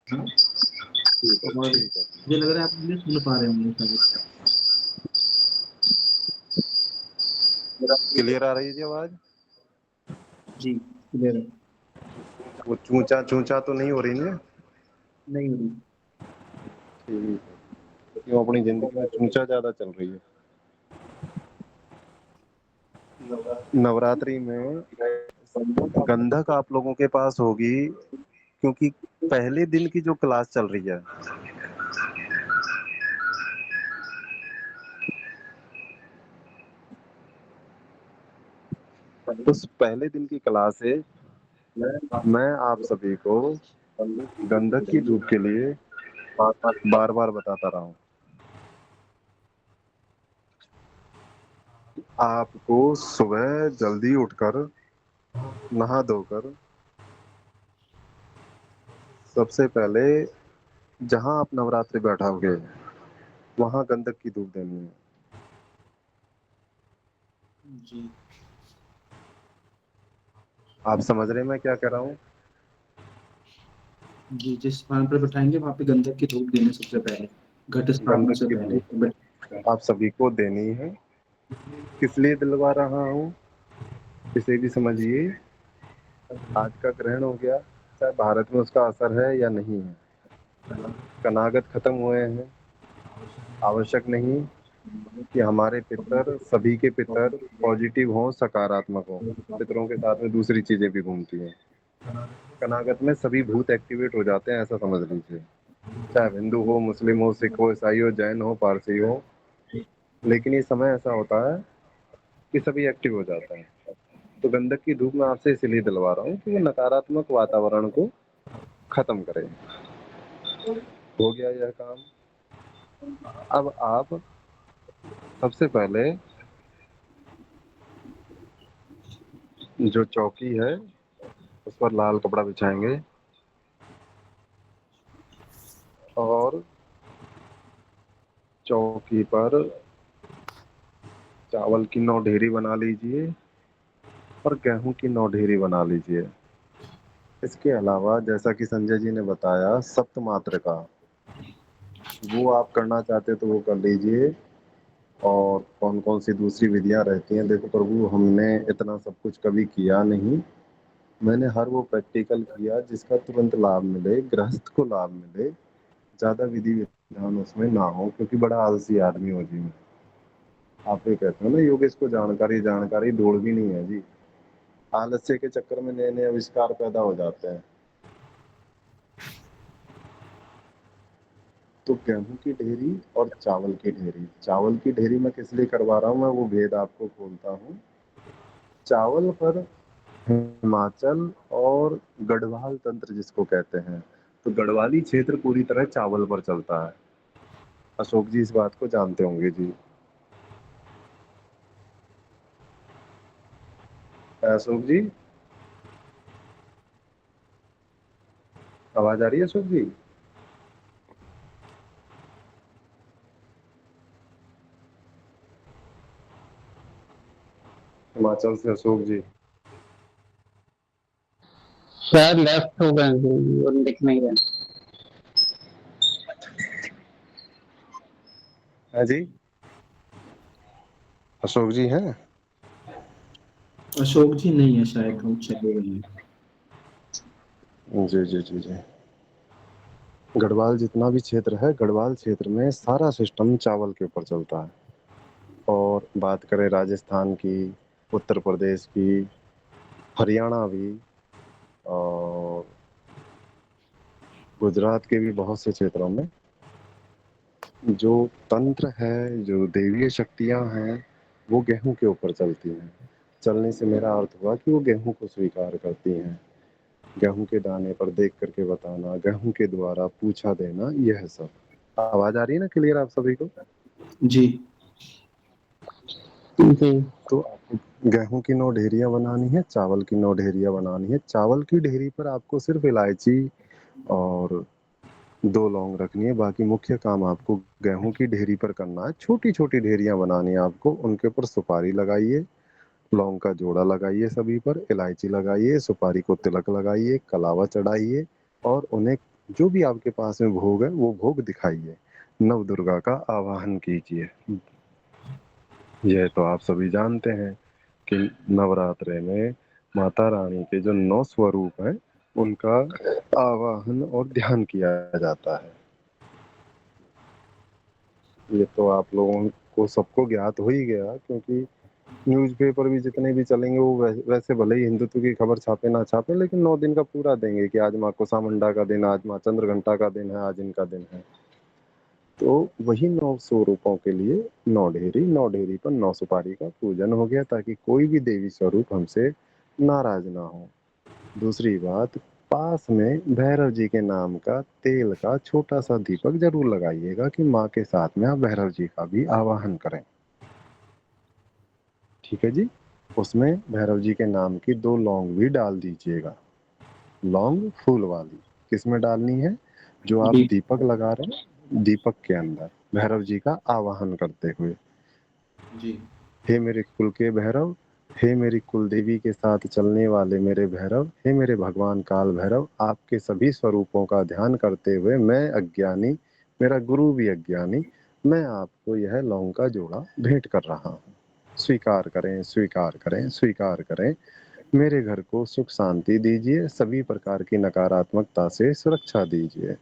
ठीक है और ठीक है। मुझे लग रहा है आप मुझे सुन पा रहे होंगे शायद। क्लियर आ रही है जी आवाज? जी क्लियर है। वो चूचा चूचा तो नहीं हो रही ना? नहीं नहीं। ठीक है। क्यों अपनी जिंदगी में चूचा ज्यादा चल रही है। नवरात्रि में गंधक आप लोगों के पास होगी, क्योंकि पहले दिन की जो क्लास चल रही है, उस पहले दिन की क्लास से मैं आप सभी को गंधक की धूप के लिए बार बार बताता रहा हूँ। आपको सुबह जल्दी उठकर नहा धोकर सबसे पहले जहां आप नवरात्रि बैठाओगे वहां गंधक की धूप देनी है। जी आप समझ रहे हैं मैं क्या कह रहा हूँ? जी, जिस स्थान पर बिठाएंगे वहां पे गंधक की धूप देने सबसे पहले, घट स्थापना गंधक से की पहले धूप आप सभी को देनी है। किस लिए दिलवा रहा हूँ इसे भी समझिए। आज का ग्रहण हो गया, चाहे भारत में उसका असर है या नहीं है, कनागत खत्म हुए हैं। आवश्यक नहीं कि हमारे पितर, सभी के पितर पॉजिटिव हों, सकारात्मक हों। पितरों के साथ में दूसरी चीजें भी घूमती हैं। कनागत में सभी भूत एक्टिवेट हो जाते हैं, ऐसा समझ लीजिए। चाहे हिंदू हो, मुस्लिम हो, सिख हो, ईसाई हो, जैन हो, पारसी हो, लेकिन ये समय ऐसा होता है कि सभी एक्टिव हो जाता है। तो गंधक की धूप मैं आपसे इसलिए दिलवा रहा हूँ कि वो नकारात्मक वातावरण को खत्म करे। हो गया यह काम। अब आप सबसे पहले जो चौकी है उस पर लाल कपड़ा बिछाएंगे और चौकी पर चावल की 9 ढेरी बना लीजिए और गेहूं की 9 ढेरी बना लीजिए। इसके अलावा जैसा कि संजय जी ने बताया सप्त मात्र का, वो आप करना चाहते तो वो कर लीजिए। और कौन कौन सी दूसरी विधियां रहती हैं, देखो प्रभु हमने इतना सब कुछ कभी किया नहीं। मैंने हर वो प्रैक्टिकल किया जिसका तुरंत लाभ मिले, गृहस्थ को लाभ मिले, ज्यादा विधि विधान उसमें ना हो, क्योंकि बड़ा आलसी आदमी हो जी मैं। आप ये कहते हो ना योगेश को जानकारी जानकारी, दौड़ भी नहीं है जी। आलस्य के चक्कर में नए नए आविष्कार पैदा हो जाते हैं। तो गेहूं की ढेरी और चावल की ढेरी, चावल की ढेरी मैं किस लिए करवा रहा हूँ मैं वो भेद आपको खोलता हूँ। चावल पर हिमाचल और गढ़वाल तंत्र जिसको कहते हैं, तो गढ़वाली क्षेत्र पूरी तरह चावल पर चलता है। अशोक जी इस बात को जानते होंगे जी। अशोक जी, आवाज आ रही है अशोक जी? हिमाचल से अशोक जी। शायद लेफ्ट हो गए हैं और दिख नहीं रहे। है जी, अशोक जी हैं? अशोक जी नहीं है शायद, वो चले गए हैं। जी जी जी जी। गढ़वाल जितना भी क्षेत्र है, गढ़वाल क्षेत्र में सारा सिस्टम चावल के ऊपर चलता है। और बात करें राजस्थान की, उत्तर प्रदेश की, हरियाणा भी, और गुजरात के भी बहुत से क्षेत्रों में जो तंत्र है, जो देवीय शक्तियां हैं, वो गेहूं के ऊपर चलती हैं। चलने से मेरा अर्थ हुआ कि वो गेहूं को स्वीकार करती हैं। गेहूं के दाने पर देख करके बताना, गेहूं के द्वारा पूछा देना, यह सब। आवाज आ रही है ना क्लियर आप सभी को? जी जी तो आपको गेहूं की 9 ढेरियां बनानी है, चावल की 9 ढेरियां बनानी है। चावल की ढेरी पर आपको सिर्फ इलायची और 2 लौंग रखनी है। बाकी मुख्य काम आपको गेहूं की ढेरी पर करना है। छोटी छोटी ढेरियां बनानी है आपको, उनके ऊपर सुपारी लगाइए, लौंग का जोड़ा लगाइए, सभी पर इलायची लगाइए, सुपारी को तिलक लगाइए, कलावा चढ़ाइए और उन्हें जो भी आपके पास में भोग है वो भोग दिखाइए, नव दुर्गा का आवाहन कीजिए। यह तो आप सभी जानते हैं कि नवरात्रे में माता रानी के जो 9 स्वरूप हैं उनका आवाहन और ध्यान किया जाता है। ये तो आप लोगों को सबको ज्ञात हो ही गया, क्योंकि न्यूज़पेपर भी जितने भी चलेंगे वो वैसे भले ही हिंदुत्व की खबर छापे ना छापे, लेकिन 9 दिन का पूरा देंगे कि आज माँ कुसामुंडा का दिन, आज माँ चंद्रघंटा का दिन है, आज इनका दिन है। तो वही 9 स्वरूपों के लिए 9 ढेरी, 9 ढेरी पर 9 सुपारी का पूजन हो गया, ताकि कोई भी देवी स्वरूप हमसे नाराज ना हो। दूसरी बात, पास में भैरव जी के नाम का तेल का छोटा सा दीपक जरूर लगाइएगा कि माँ के साथ में आप भैरव जी का भी आवाहन करें। ठीक है जी। उसमें भैरव जी के नाम की 2 लौंग भी डाल दीजिएगा, लौंग फूल वाली। किसमें डालनी है? जो आप जी दीपक लगा रहे हैं, दीपक के अंदर भैरव जी का आवाहन करते हुए, जी हे मेरे कुल के भैरव, हे मेरी कुल देवी के साथ चलने वाले मेरे भैरव, हे मेरे भगवान काल भैरव, आपके सभी स्वरूपों का ध्यान करते हुए मैं अज्ञानी, मेरा गुरु भी अज्ञानी, मैं आपको यह लौंग का जोड़ा भेंट कर रहा हूँ। स्वीकार करें, स्वीकार करें, स्वीकार करें। मेरे घर को सुख शांति दीजिए, सभी प्रकार की नकारात्मकता से सुरक्षा दीजिए।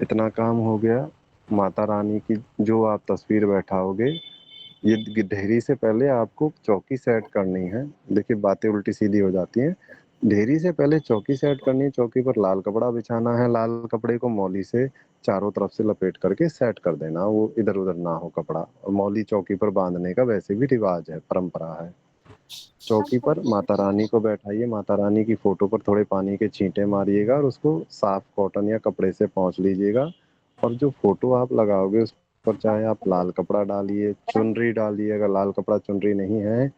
इतना काम हो गया। माता रानी की जो आप तस्वीर बैठाओगे, ये ढेरी से पहले आपको चौकी सेट करनी है। देखिए बातें उल्टी सीधी हो जाती हैं। ढेरी से पहले चौकी सेट करनी है, चौकी पर लाल कपड़ा बिछाना है, लाल कपड़े को मौली से चारों तरफ से लपेट करके सेट कर देना, वो इधर उधर ना हो कपड़ा। और मौली चौकी पर बांधने का वैसे भी रिवाज है, परंपरा है। चौकी पर माता रानी को बैठाइए, माता रानी की फोटो पर थोड़े पानी के छींटे मारिएगा और उसको साफ कॉटन या कपड़े से पोंछ लीजिएगा। और जो फोटो आप लगाओगे उस पर चाहे आप लाल कपड़ा डालिए, चुनरी डालिए, अगर लाल कपड़ा चुनरी नहीं है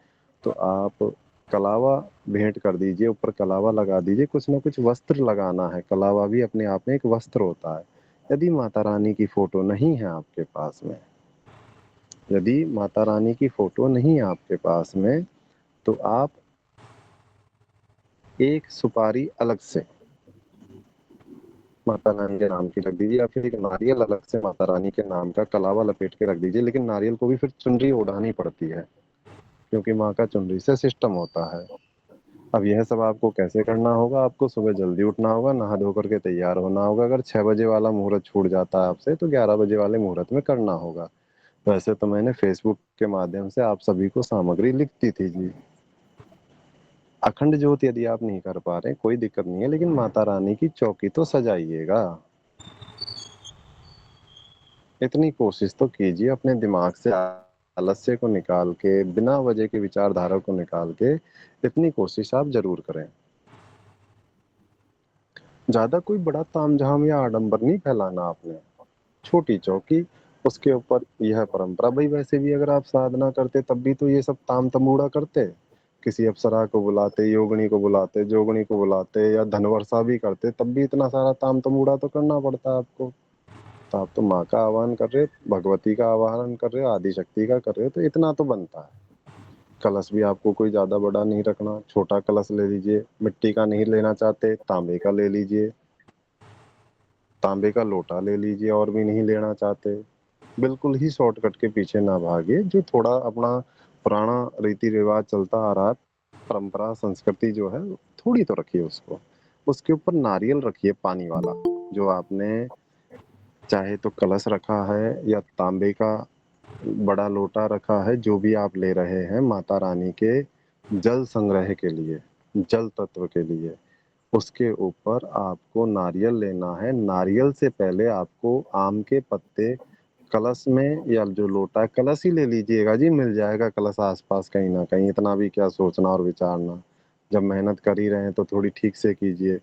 तो आप कलावा भेंट कर दीजिए, ऊपर कलावा लगा दीजिए। कुछ ना कुछ वस्त्र लगाना है, कलावा भी अपने आप में एक वस्त्र होता है। यदि माता रानी की फोटो नहीं है आपके पास में, यदि माता रानी की फोटो नहीं है आपके पास में, तो आप एक सुपारी अलग से माता रानी के नाम की रख दीजिए, या फिर एक नारियल अलग से माता रानी के नाम का कलावा लपेट के रख दीजिए। लेकिन नारियल को भी फिर चुनरी ओढ़ानी पड़ती है, क्योंकि माँ का चुनरी से सिस्टम होता है। अब यह सब आपको कैसे करना होगा? आपको सुबह जल्दी उठना होगा, नहा धो करके तैयार होना होगा। अगर 6 बजे वाला मुहूर्त छूट जाता है आपसे तो 11 बजे वाले मुहूर्त में करना होगा। वैसे तो मैंने फेसबुक के माध्यम से आप सभी को सामग्री लिख दी थी जी। अखंड ज्योत यदि आप नहीं कर पा रहे कोई दिक्कत नहीं है, लेकिन माता रानी की चौकी तो सजाइएगा। इतनी कोशिश तो कीजिए, अपने दिमाग से आलस्य को निकाल के, बिना वजह के विचारधारा को निकाल के इतनी कोशिश आप जरूर करें। ज्यादा कोई बड़ा तामझाम या आडंबर नहीं फैलाना आपने। छोटी चौकी, उसके ऊपर यह परंपरा। भाई वैसे भी अगर आप साधना करते तब भी तो ये सब ताम तमूड़ा करते, किसी अप्सरा को बुलाते, योगिनी को बुलाते, जोगणी को बुलाते, या धनवर्षा भी करते, तब भी इतना सारा ताम तमूड़ा तो करना पड़ता है आपको। तो आप तो माँ का आह्वान कर रहे हो, भगवती का आह्वान कर रहे हो, आदि शक्ति का कर रहे हो, तो इतना तो बनता है। कलश भी आपको कोई ज्यादा बड़ा नहीं रखना, छोटा कलश ले लीजिए। मिट्टी का नहीं लेना चाहते, तांबे का ले लीजिए, तांबे का लोटा ले लीजिए। और भी नहीं लेना चाहते, बिल्कुल ही शॉर्टकट के पीछे ना भागिए। जो थोड़ा अपना पुराना रीति रिवाज चलता आ रहा है, परंपरा संस्कृति जो है, थोड़ी तो रखिए उसको। उसके ऊपर नारियल रखिए पानी वाला। जो आपने चाहे तो कलश रखा है या तांबे का बड़ा लोटा रखा है, जो भी आप ले रहे हैं माता रानी के जल संग्रह के लिए, जल तत्व के लिए, उसके ऊपर आपको नारियल लेना है। नारियल से पहले आपको आम के पत्ते कलश में, या जो लोटा है, कलश ही ले लीजिएगा जी, मिल जाएगा कलश आसपास कहीं ना कहीं। इतना भी क्या सोचना और विचारना, जब मेहनत कर ही रहे हैं तो थोड़ी ठीक से कीजिए।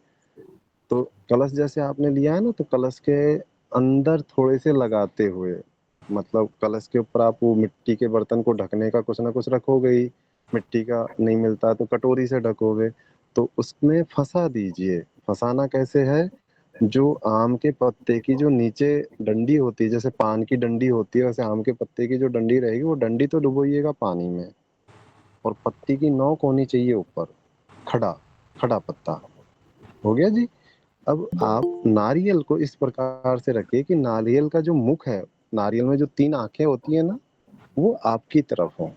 तो कलश जैसे आपने लिया है ना, तो कलश के अंदर थोड़े से लगाते हुए, मतलब कलश के ऊपर आप वो मिट्टी के बर्तन को ढकने का कुछ ना कुछ रखोगे ही। मिट्टी का नहीं मिलता है तो कटोरी से ढकोगे, तो उसमें फंसा दीजिए। फंसाना कैसे है? जो आम के पत्ते की जो नीचे डंडी होती है, जैसे पान की डंडी होती है, वैसे आम के पत्ते की जो डंडी रहेगी, वो डंडी तो डुबोइएगा पानी में, और पत्ती की नोक होनी चाहिए ऊपर, खड़ा खड़ा पत्ता। हो गया जी। अब आप नारियल को इस प्रकार से रखिए कि नारियल का जो मुख है, नारियल में जो 3 आंखें होती है ना, वो आपकी तरफ हो।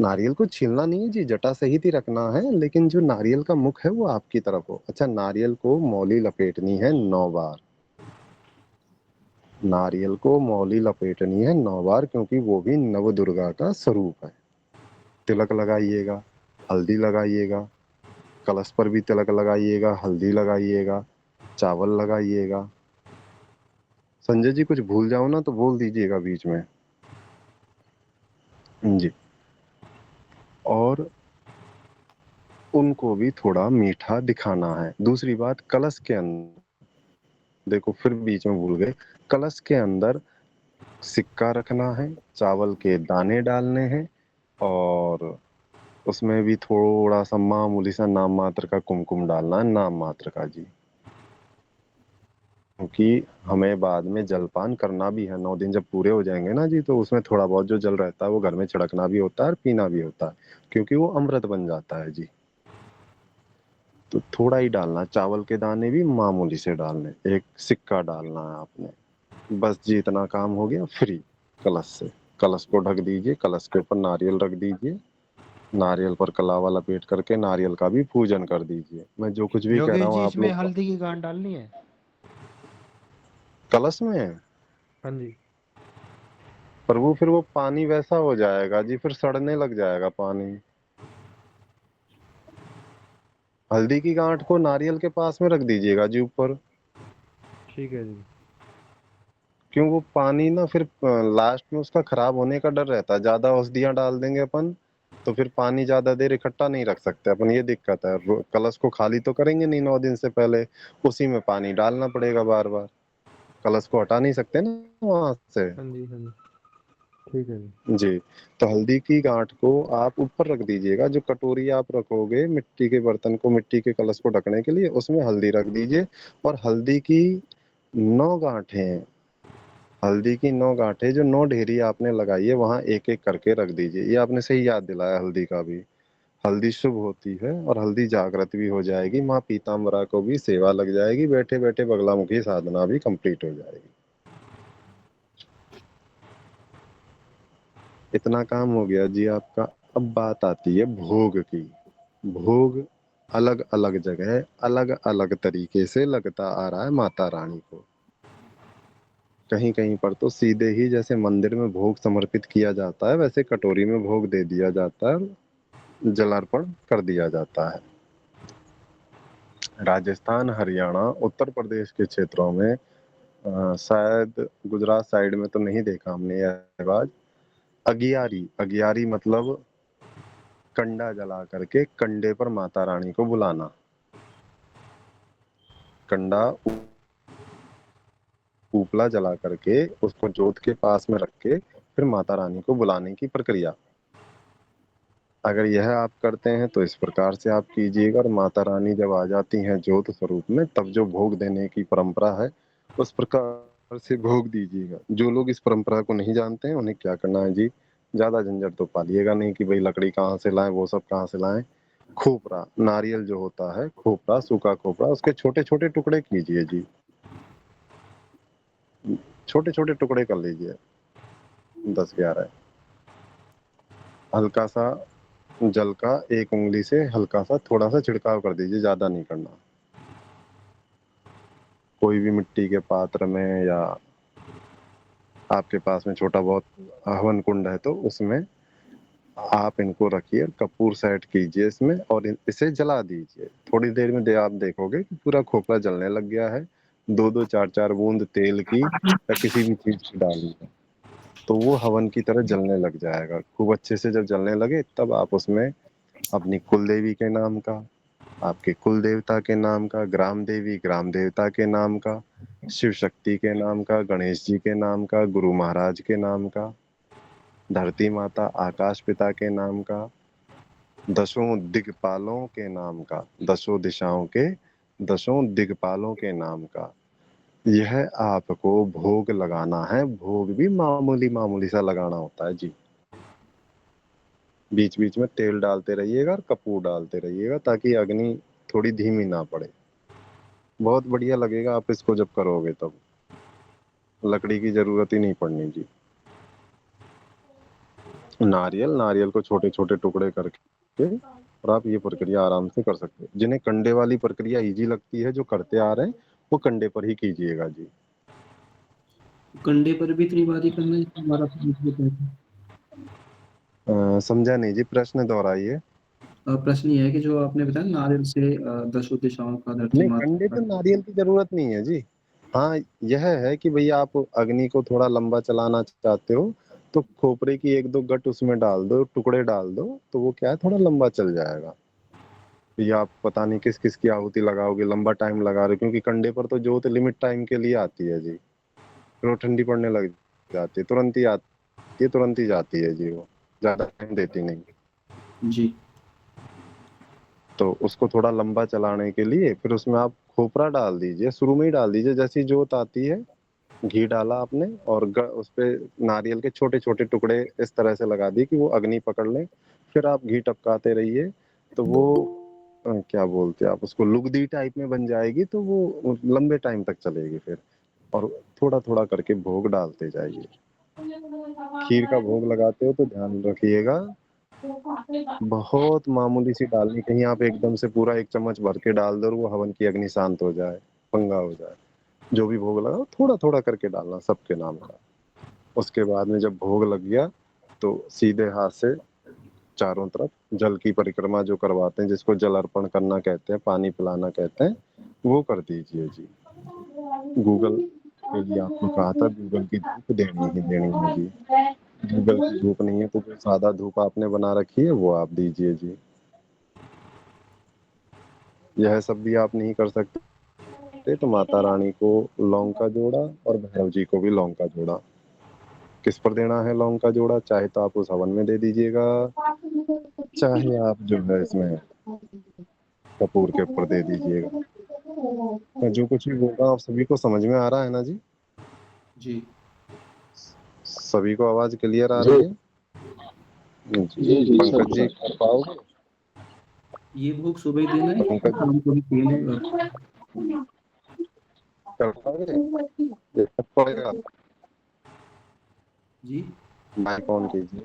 नारियल को छीलना नहीं है जी, जटा सहित ही रखना है, लेकिन जो नारियल का मुख है वो आपकी तरफ हो। अच्छा, नारियल को मौली लपेटनी है 9 बार। नारियल को मौली लपेटनी है 9 बार, क्योंकि वो भी नव दुर्गा का स्वरूप है। तिलक लगाइएगा, हल्दी लगाइएगा, कलश पर भी तिलक लगाइएगा, हल्दी लगाइएगा, चावल लगाइएगा। संजय जी कुछ भूल जाओ ना तो बोल दीजिएगा बीच में जी। और उनको भी थोड़ा मीठा दिखाना है। दूसरी बात, कलश के अंदर देखो, फिर बीच में भूल गए, कलश के अंदर सिक्का रखना है, चावल के दाने डालने हैं, और उसमें भी थोड़ा सा मामूली सा नाम मात्र का कुमकुम डालना है, नाम मात्र का जी। क्योंकि हमें बाद में जलपान करना भी है। 9 दिन जब पूरे हो जाएंगे ना जी, तो उसमें थोड़ा बहुत जो जल रहता है वो घर में छिड़कना भी होता है और पीना भी होता है, क्योंकि वो अमृत बन जाता है जी। तो थोड़ा ही डालना, चावल के दाने भी मामूली से डालने, एक सिक्का डालना है आपने, बस जी इतना काम हो गया फ्री। कलश से, कलश को ढक दीजिए, कलश के ऊपर नारियल रख दीजिए, नारियल पर कलावा लपेट करके नारियल का भी पूजन कर दीजिए। मैं जो कुछ भी कह योगेश रहा हूँ जी, आप इसमें लोग हल्दी की गांठ डालनी है? कलश में, हाँ जी। पर वो फिर वो पानी वैसा हो जाएगा जी, फिर सड़ने लग जाएगा पानी। हल्दी की गांठ को नारियल के पास में रख दीजिएगा जी ऊपर। ठीक है जी। क्यों, वो पानी ना फिर लास्ट में उसका खराब होने का डर रहता है। ज्यादा औषधियां डाल देंगे अपन तो फिर पानी ज्यादा देर इकट्ठा नहीं रख सकते अपन, ये दिक्कत है। कलश को खाली तो करेंगे नहीं 9 दिन से पहले, उसी में पानी डालना पड़ेगा बार बार, कलश को हटा नहीं सकते ना वहां से हाँ जी, हाँ जी। ठीक है जी। जी। तो हल्दी की गांठ को आप ऊपर रख दीजिएगा। जो कटोरी आप रखोगे मिट्टी के बर्तन को, मिट्टी के कलश को ढकने के लिए, उसमें हल्दी रख दीजिए। और हल्दी की 9 गांठें, हल्दी की 9 गांठें, जो 9 ढेरी आपने लगाई है वहां एक एक करके रख दीजिए। ये आपने सही याद दिलाया, हल्दी का भी। हल्दी शुभ होती है और हल्दी जागृत भी हो जाएगी, माँ पीताम्बरा को भी सेवा लग जाएगी, बैठे बैठे बगलामुखी साधना भी कंप्लीट हो जाएगी। इतना काम हो गया जी आपका। अब बात आती है भोग की। भोग अलग अलग जगह अलग अलग तरीके से लगता आ रहा है माता रानी को। कहीं कहीं पर तो सीधे ही जैसे मंदिर में भोग समर्पित किया जाता है, वैसे कटोरी में भोग दे दिया जाता है, जलार्पण कर दिया जाता है। राजस्थान, हरियाणा, उत्तर प्रदेश के क्षेत्रों में, शायद गुजरात साइड में तो नहीं देखा हमने यह रिवाज। अगियारी, अगियारी मतलब कंडा जला करके कंडे पर माता रानी को बुलाना। कंडा उपला जला करके उसको जोत के पास में रख के फिर माता रानी को बुलाने की प्रक्रिया। अगर यह आप करते हैं तो इस प्रकार से आप कीजिएगा, और माता रानी जब आ जाती हैं ज्योत स्वरूप में, तब जो भोग देने की परंपरा है उस प्रकार से भोग दीजिएगा। जो लोग इस परंपरा को नहीं जानते हैं उन्हें क्या करना है जी, ज्यादा झंझट तो पालिएगा नहीं कि भाई लकड़ी कहाँ से लाएं, वो सब कहाँ से लाएं। खोपरा, नारियल जो होता है, खोपरा, सूखा खोपरा, उसके छोटे छोटे टुकड़े कीजिए जी, छोटे छोटे टुकड़े कर लीजिए, 10-11। हल्का सा जल का 1 उंगली से हल्का सा थोड़ा सा छिड़काव कर दीजिए, ज्यादा नहीं करना। कोई भी मिट्टी के पात्र में, या आपके पास में छोटा बहुत हवन कुंड है तो उसमें आप इनको रखिए, कपूर सेट कीजिए इसमें, और इसे जला दीजिए। थोड़ी देर में आप देखोगे कि पूरा खोपड़ा जलने लग गया है। 2-2, 4-4 बूंद तेल की या किसी भी चीज की डालनी है, तो वो हवन की तरह जलने लग जाएगा। खूब अच्छे से जब जलने लगे, तब आप उसमें अपनी कुल देवी के नाम का, आपके कुल देवता के नाम का, ग्राम देवी ग्राम देवता के नाम का, शिव शक्ति के नाम का, गणेश जी के नाम का, गुरु महाराज के नाम का, धरती माता आकाश पिता के नाम का, दसों दिग्पालों के नाम का, दसों दिशाओं के दसों दिग्पालों के नाम का, यह आपको भोग लगाना है। भोग भी मामूली मामूली सा लगाना होता है जी। बीच बीच में तेल डालते रहिएगा और कपूर डालते रहिएगा ताकि अग्नि थोड़ी धीमी ना पड़े। बहुत बढ़िया लगेगा आप इसको जब करोगे तब। लकड़ी की जरूरत ही नहीं पड़नी जी। नारियल नारियल को छोटे छोटे टुकड़े करके और आप ये प्रक्रिया आराम से कर सकते हैं। जिन्हें कंडे वाली प्रक्रिया इजी लगती है, जो करते आ रहे हैं, वो कंडे पर ही कीजिएगा जी। कंडे पर भी त्रिवारी करना है, हमारा तो समझा नहीं जी, प्रश्न दोहराइए। प्रश्न ये है कि जो आपने बताया नारियल से दसों दिशाओं का धरती नहीं, कंडे माता पे नारियल की जरूरत नहीं है जी। हाँ, यह है कि भैया आप अग्नि को थोड़ा लंबा चलाना चाहते हो तो खोपरे की एक दो गट उसमें डाल दो, टुकड़े डाल दो, तो वो क्या है, थोड़ा लंबा चल जाएगा। या आप पता नहीं किस किस की आहुति लगाओगे, लंबा टाइम लगा रहे हो, क्योंकि कंडे पर तो जोत लिमिट टाइम के लिए आती है जी। फिर वो ठंडी पड़ने लग जाती है, तुरंत ही आती है, तुरंत ही जाती है जी, वो ज्यादा टाइम देती नहीं। जी। तो उसको थोड़ा लंबा चलाने के लिए फिर उसमें आप खोपरा डाल दीजिए, शुरू में ही डाल दीजिए। जैसी जोत आती है, घी डाला आपने और उस पे नारियल के छोटे छोटे टुकड़े इस तरह से लगा दिए कि वो अग्नि पकड़ लें। फिर आप घी टपकाते रहिए, तो वो क्या बोलते हैं आप उसको, लुगदी टाइप में बन जाएगी, तो वो लंबे टाइम तक चलेगी फिर। और थोड़ा थोड़ा करके भोग डालते जाइए। खीर का भोग लगाते हो तो ध्यान रखिएगा, बहुत मामूली सी डालनी, कहीं आप एकदम से पूरा एक चम्मच भर के डाल दो और वो हवन की अग्नि शांत हो जाए, पंगा हो जाए। जो भी भोग लगाओ थोड़ा थोड़ा करके डालना सबके नाम का। उसके बाद में जब भोग लग गया तो सीधे हाथ से चारों तरफ जल की परिक्रमा जो करवाते हैं, जिसको जल अर्पण करना कहते हैं, पानी पिलाना कहते हैं, वो कर दीजिए जी। गूगल के लिए आपको कहा था, गूगल की धूप देनी ही देनी है जी। गूगल की धूप नहीं है तो जो सादा धूप आपने बना रखी है वो आप दीजिए जी। यह सब भी आप नहीं कर सकते तो माता रानी को लौंग का जोड़ा और भैरव जी को भी लौंग का जोड़ा। किस पर देना है लौंग का जोड़ा? चाहे तो आप उस हवन में दे दीजिएगा, चाहे आप जो है इसमें कपूर के ऊपर दे दीजिएगा। मैं जो कुछ भी बोल रहा हूँ आप सभी को समझ में आ रहा है ना जी? जी। सभी को आवाज क्लियर आ जी रही है जी जी? जी सब पंकज जी सब कर पाओगे? ये भोग सुबह ही देना है या पंकज जी शाम को भी पीने कर पाओगे? देखना पड़ेगा। जी। माइक ऑन कीजिए,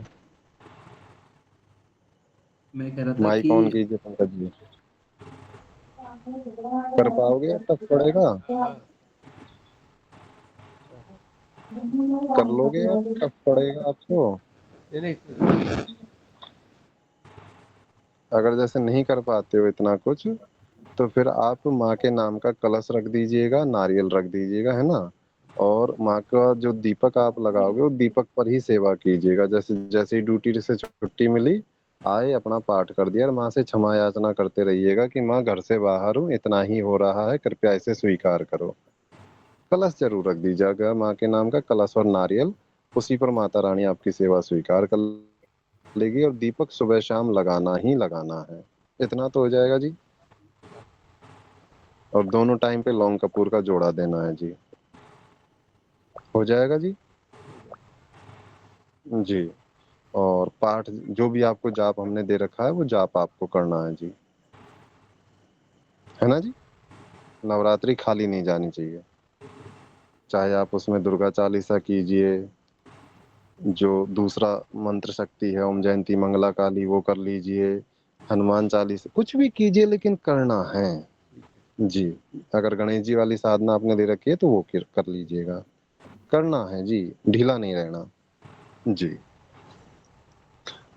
मैं कह रहा था माइक कि ऑन कीजिए पंकज जी। कर पाओगे या टफ पड़ेगा? कर लोगे या टफ पड़ेगा आपको? ये नहीं, अगर जैसे नहीं कर पाते हो इतना कुछ, तो फिर आप माँ के नाम का कलश रख दीजिएगा, नारियल रख दीजिएगा, है ना। और माँ का जो दीपक आप लगाओगे वो दीपक पर ही सेवा कीजिएगा। जैसे जैसे ही ड्यूटी से छुट्टी मिली, आए अपना पाठ कर दिया और माँ से क्षमा याचना करते रहिएगा कि माँ घर से बाहर हूँ, इतना ही हो रहा है, कृपया इसे स्वीकार करो। कलश जरूर रख दीजिएगा, माँ के नाम का कलश और नारियल, उसी पर माता रानी आपकी सेवा स्वीकार कर लेगी। और दीपक सुबह शाम लगाना ही लगाना है, इतना तो हो जाएगा जी। और दोनों टाइम पे लौंग कपूर का जोड़ा देना है जी। हो जाएगा जी? जी। और पाठ जो भी आपको जाप हमने दे रखा है वो जाप आपको करना है जी, है ना जी। नवरात्रि खाली नहीं जानी चाहिए। चाहे आप उसमें दुर्गा चालीसा कीजिए, जो दूसरा मंत्र शक्ति है ओम जयंती मंगला काली वो कर लीजिए, हनुमान चालीसा कुछ भी कीजिए, लेकिन करना है जी। अगर गणेश जी वाली साधना आपने दे रखी है तो वो कर लीजिएगा। करना है जी, ढीला नहीं रहना जी।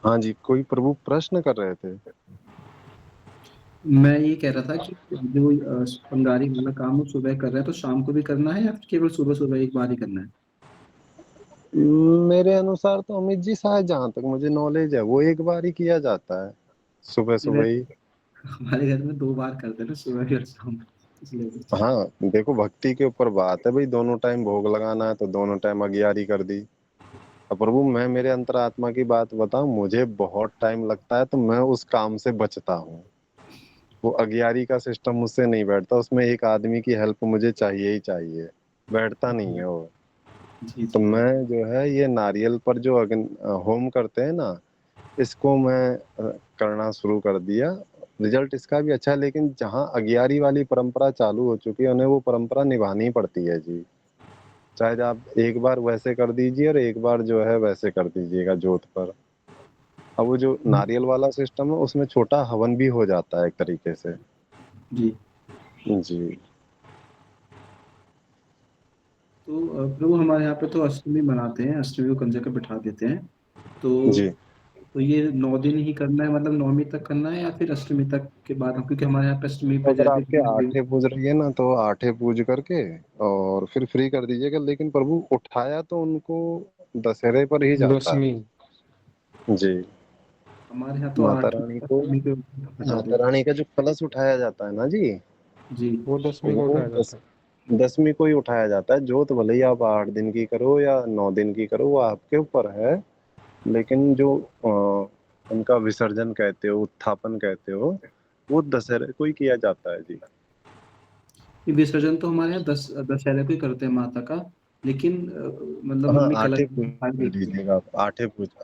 हाँ जी, कोई प्रभु प्रश्न कर रहे थे? मैं ये कह रहा था कि जो पंगारी वाला काम वो सुबह कर रहे हैं तो शाम को भी करना है या फिर केवल सुबह सुबह एक बार ही करना है? मेरे अनुसार तो अमित जी, शायद जहां तक मुझे नॉलेज है वो एक बार ही किया जाता है, सुबह सुबह ही। हमारे घर में 2 बार करते हैं ना, सुबह भी और शाम को, इसलिए पूछा। हाँ, देखो भक्ति के ऊपर बात है भाई, दोनों टाइम भोग लगाना है तो दोनों टाइम अगियारी कर दी। अब प्रभु मैं मेरे अंतरात्मा की बात बताऊं, मुझे बहुत टाइम लगता है तो मैं उस काम से बचता हूँ। वो अगियारी का सिस्टम मुझसे नहीं बैठता, उसमें एक आदमी की हेल्प मुझे चाहिए ही चाहिए, बैठता नहीं है वो। जी तो जी। मैं जो है ये नारियल पर जो होम करते हैं ना, इसको मैं करना शुरू कर दिया। रिजल्ट इसका भी अच्छा है, लेकिन जहाँ अगियारी वाली परंपरा चालू हो चुकी है उन्हें वो परंपरा निभानी पड़ती है जी। चाहे आप एक बार वैसे कर दीजिए और एक बार जो है वैसे कर दीजिएगा जोत पर। अब वो जो नारियल वाला सिस्टम है उसमें छोटा हवन भी हो जाता है एक तरीके से। जी। जी। तो प्रभु हमारे यहाँ पे तो अष्टमी मनाते हैं, अष्टमी को कंजर पे बिठा देते हैं। जी तो ये 9 दिन ही करना है, मतलब नौमी तक करना है या फिर अष्टमी तक के बाद हम, क्योंकि हमारे यहाँ पे अष्टमी तो पे अगर जैसे आपके आठे पूज रही है ना तो आठे पूज करके और फिर फ्री कर दीजिएगा, लेकिन प्रभु उठाया तो उनको दशहरे पर ही जाता दशमी। है जी। हमारे यहाँ तो माता 8 रानी को, अष्टमी पे बिठा माता देते रानी का जो कलश उठाया जाता है ना जी, हैं। जी। वो दशमी को वो उठाया जाता है। दसवीं को ही उठाया जाता है। जोत भले ही आप 8 दिन की करो या 9 दिन की करो वो आपके ऊपर है, लेकिन जो उनका विसर्जन कहते हो, उत्थापन कहते हो, वो दशहरे को ही किया जाता है जी। ये विसर्जन तो हमारे यहाँ दशहरे को ही करते हैं माता का, लेकिन मतलब हाँ मम्मी कलश आठे दिखाई पूज देती है। लीजिएगा आप,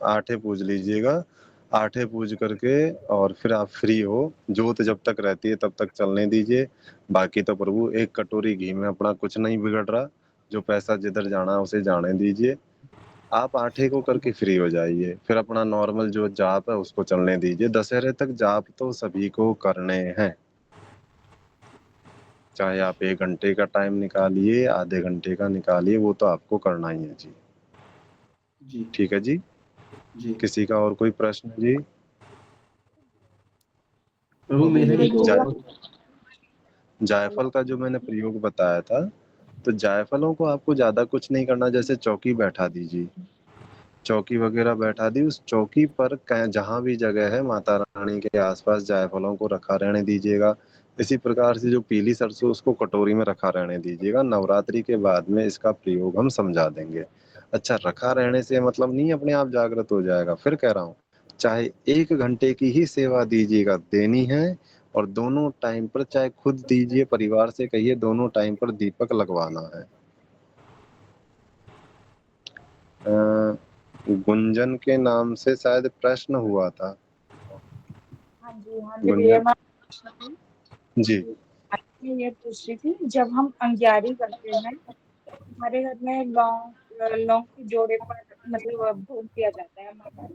आठे पूज लीजिएगा। आठे पूज करके और फिर आप फ्री हो। जोत जब तक रहती है तब तक चलने दीजिए। बाकी तो प्रभु एक कटोरी घी में अपना कुछ नहीं बिगड़ रहा, जो पैसा जिधर जाना है उसे जाने दीजिए। आप आठे को करके फ्री हो जाइए, फिर अपना नॉर्मल जो जाप है उसको चलने दीजिए। दशहरे तक जाप तो सभी को करने हैं, चाहे आप 1 घंटे का टाइम निकालिए, आधे घंटे का निकालिए, वो तो आपको करना ही है जी। जी। ठीक है जी। जी। किसी का और कोई प्रश्न जी? प्रभु मेरे एक जाय, और। जायफल का जो मैंने प्रयोग बताया था, तो जायफलों को आपको ज्यादा कुछ नहीं करना। जैसे चौकी बैठा दीजिए, चौकी वगैरह बैठा दी, उस चौकी पर जहां भी जगह है माता रानी के आसपास जायफलों को रखा रहने दीजिएगा। इसी प्रकार से जो पीली सरसों उसको कटोरी में रखा रहने दीजिएगा। नवरात्रि के बाद में इसका प्रयोग हम समझा देंगे। अच्छा, रखा रहने से मतलब नहीं अपने आप जागृत हो जाएगा, फिर कह रहा हूँ चाहे 1 घंटे की ही सेवा दीजिएगा, देनी है। और दोनों टाइम पर, चाहे खुद दीजिए, परिवार से कहिए दोनों टाइम पर दीपक लगवाना है। गुंजन के नाम से शायद प्रश्न हुआ था। हाँ जी, हाँ जी भैया, गुंजन मैं पूछ रही थी जी। कि मैं ये पूछ रही थी, जब हम अंग्यारी करते हैं तो हमारे घर में लौंग लौंग के जोड़े पर मतलब भोग दिया जाता है माता को।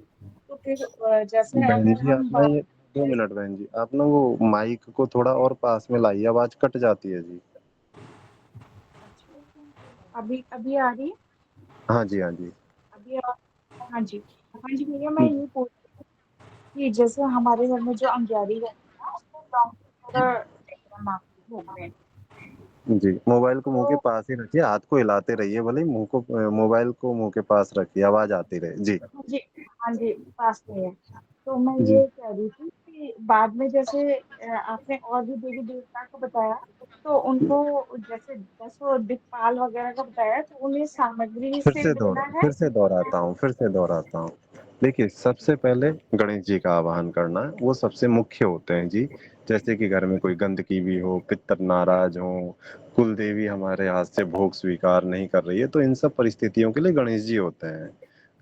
तो फिर जैसे बहन अगर जी आप हम ना ये 2 मिनट, बहन जी आप ना वो माइक को थोड़ा और पास में लाइए, आवाज कट जाती है जी। अच्छा, अभी अभी आ रही है? हाँ जी, हाँ जी। अभी हाँ जी, हाँ जी भैया, मैं ये पूछ रही थी कि जैसे हमारे घर में जो अंग्यारी करते हैं ना उसमें लौंग के जोड़ा देते हैं माँ को भोग में। जी मोबाइल को मुंह के तो पास ही रखिए, हाथ को हिलाते रहिए, भले ही मुंह को, मोबाइल को मुंह के पास रखिए, आवाज आती रहे जी। हाँ जी, हाँ जी, पास में है। तो मैं जी ये कह रही थी कि बाद में जैसे आपने और भी देवी देवता को बताया, तो उनको जैसे 10 दिक्पाल वगैरह का बताया, तो उन्हें सामग्री से देना है। फिर से दोहराता हूँ, देखिए सबसे पहले गणेश जी का आवाहन करना है, वो सबसे मुख्य होते हैं जी। जैसे कि घर में कोई गंदगी भी हो, पितर नाराज हो, कुल देवी हमारे हाथ से भोग स्वीकार नहीं कर रही है, तो इन सब परिस्थितियों के लिए गणेश जी होते हैं।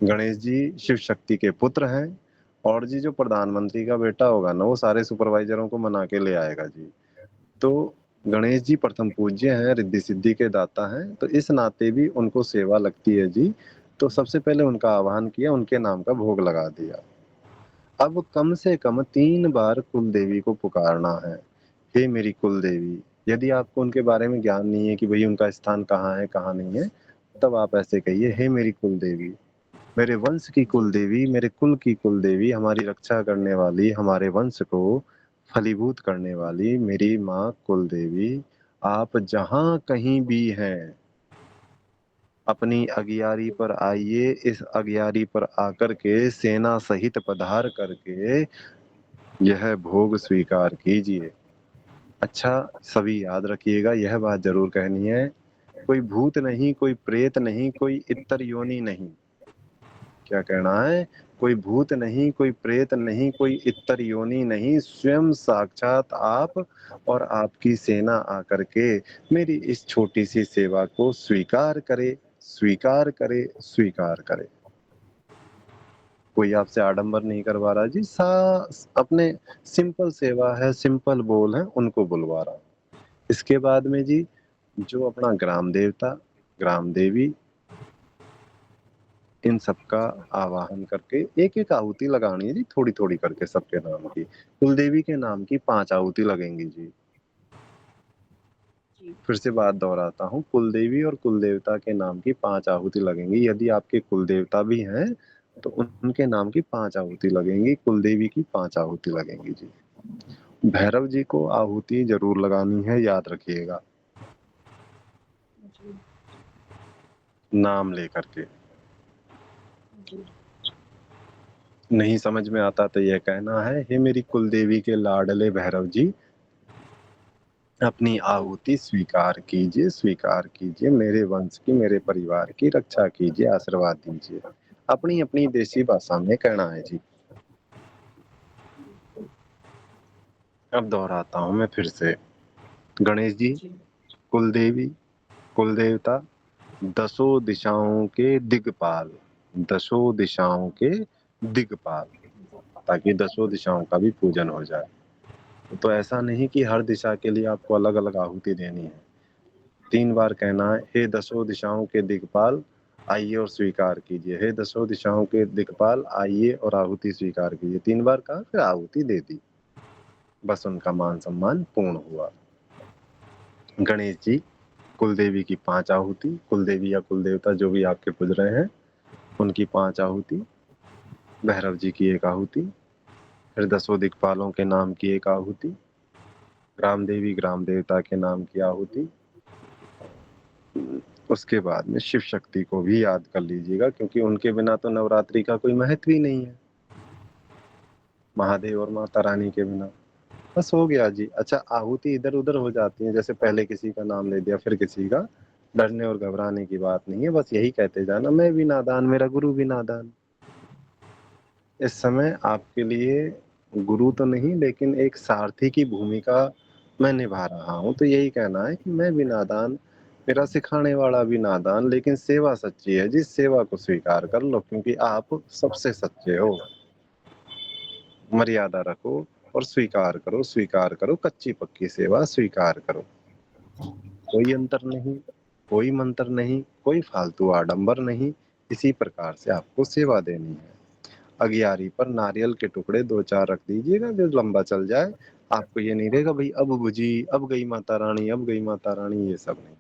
गणेश जी शिव शक्ति के पुत्र हैं। और जी जो प्रधानमंत्री का बेटा होगा ना वो सारे सुपरवाइजरों को मना के ले आएगा जी। तो गणेश जी प्रथम पूज्य हैं, रिद्धि सिद्धि के दाता हैं, तो इस नाते भी उनको सेवा लगती है जी। तो सबसे पहले उनका आह्वान किया, उनके नाम का भोग लगा दिया। अब कम से कम 3 बार कुल देवी को पुकारना है। हे मेरी कुल देवी। यदि आपको उनके बारे में ज्ञान नहीं है कि भाई उनका स्थान कहाँ है कहाँ नहीं है, तब आप ऐसे कहिए, हे मेरी कुल देवी, मेरे वंश की जी, कुल देवी, मेरे कुल की कुल देवी, हमारी रक्षा करने वाली, हमारे वंश को फलीभूत करने वाली मेरी माँ कुल देवी, आप जहाँ कहीं भी हैं अपनी अगियारी पर आइए। इस अगियारी पर आकर के सेना सहित पधार करके यह भोग स्वीकार कीजिए। अच्छा, सभी याद रखिएगा, यह बात जरूर कहनी है, कोई भूत नहीं, कोई प्रेत नहीं, कोई इत्तर योनि नहीं। क्या कहना है? कोई भूत नहीं, कोई प्रेत नहीं, कोई इत्तर योनि नहीं, स्वयं साक्षात आप और आपकी सेना आकर के मेरी इस छोटी सी सेवा को स्वीकार करे, स्वीकार करे, स्वीकार करे। कोई आपसे आडंबर नहीं करवा रहा जी, अपने सिंपल सेवा है, सिंपल बोल है, उनको बुलवा रहा हूँ। इसके बाद में जी जो अपना ग्राम देवता, ग्राम देवी, इन सबका आवाहन करके एक एक आहुति लगानी है जी, थोड़ी थोड़ी करके सबके नाम की। कुलदेवी के नाम की 5 आहुति लगेंगी जी। जी फिर से बात दोहराता हूँ, कुलदेवी और कुलदेवता के नाम की 5 आहुति लगेंगी। यदि आपके कुलदेवता भी हैं तो उनके नाम की 5 आहुति लगेंगी, कुलदेवी की 5 आहुति लगेंगी जी। भैरव जी को आहुति जरूर लगानी है, याद रखिएगा, जी नाम लेकर के। जी नहीं समझ में आता तो यह कहना है, हे मेरी कुलदेवी के लाडले भैरव जी, अपनी आहुति स्वीकार कीजिए, स्वीकार कीजिए, मेरे वंश की, मेरे परिवार की रक्षा कीजिए, आशीर्वाद दीजिए। अपनी अपनी देसी भाषा में कहना है जी। अब दोहराता हूं मैं फिर से। गणेश जी, जी कुलदेवी, कुलदेवता, दसों दिशाओं के दिग्पाल, दसों दिशाओं के दिग्पाल, ताकि दसों दिशाओं का भी पूजन हो जाए। तो ऐसा नहीं कि हर दिशा के लिए आपको अलग अलग आहुति देनी है। 3 बार कहना है, हे दसों दिशाओं के दिक्पाल, आइए और स्वीकार कीजिए। हे दसों दिशाओं के दिक्पाल, आइए और आहुति स्वीकार कीजिए। 3 बार कहा, फिर आहुति दे दी, बस उनका मान सम्मान पूर्ण हुआ। गणेश जी, कुलदेवी की 5 आहुति, कुलदेवी या कुलदेवता जो भी आपके पूज रहे हैं उनकी 5 आहुति, भैरव जी की 1 आहुति, फिर दसों दिक्पालों के नाम की 1 आहुति, ग्राम देवी ग्राम देवता के नाम की आहुति। उसके बाद में शिव शक्ति को भी याद कर लीजिएगा, क्योंकि उनके बिना तो नवरात्रि का कोई महत्व ही नहीं है, महादेव और माता रानी के बिना। बस हो गया जी। अच्छा, आहुति इधर उधर हो जाती है, जैसे पहले किसी का नाम ले दिया फिर किसी का, डरने और घबराने की बात नहीं है, बस यही कहते जाना, मैं भी नादान, मेरा गुरु भी नादान। इस समय आपके लिए गुरु तो नहीं, लेकिन एक सारथी की भूमिका मैं निभा रहा हूँ। तो यही कहना है कि मैं भी नादान, मेरा सिखाने वाला भी नादान, लेकिन सेवा सच्ची है जी, सेवा को स्वीकार कर लो, क्योंकि आप सबसे सच्चे हो। मर्यादा रखो और स्वीकार करो, कच्ची पक्की सेवा स्वीकार करो। कोई अंतर नहीं, कोई मंत्र नहीं, कोई फालतू आडंबर नहीं, इसी प्रकार से आपको सेवा देनी है। अगियारी पर नारियल के टुकड़े 2-4 रख दीजिएगा, जो लंबा चल जाए। आपको ये नहीं रहेगा भाई अब बुझी, अब गई माता रानी, अब गई माता रानी, ये सब नहीं।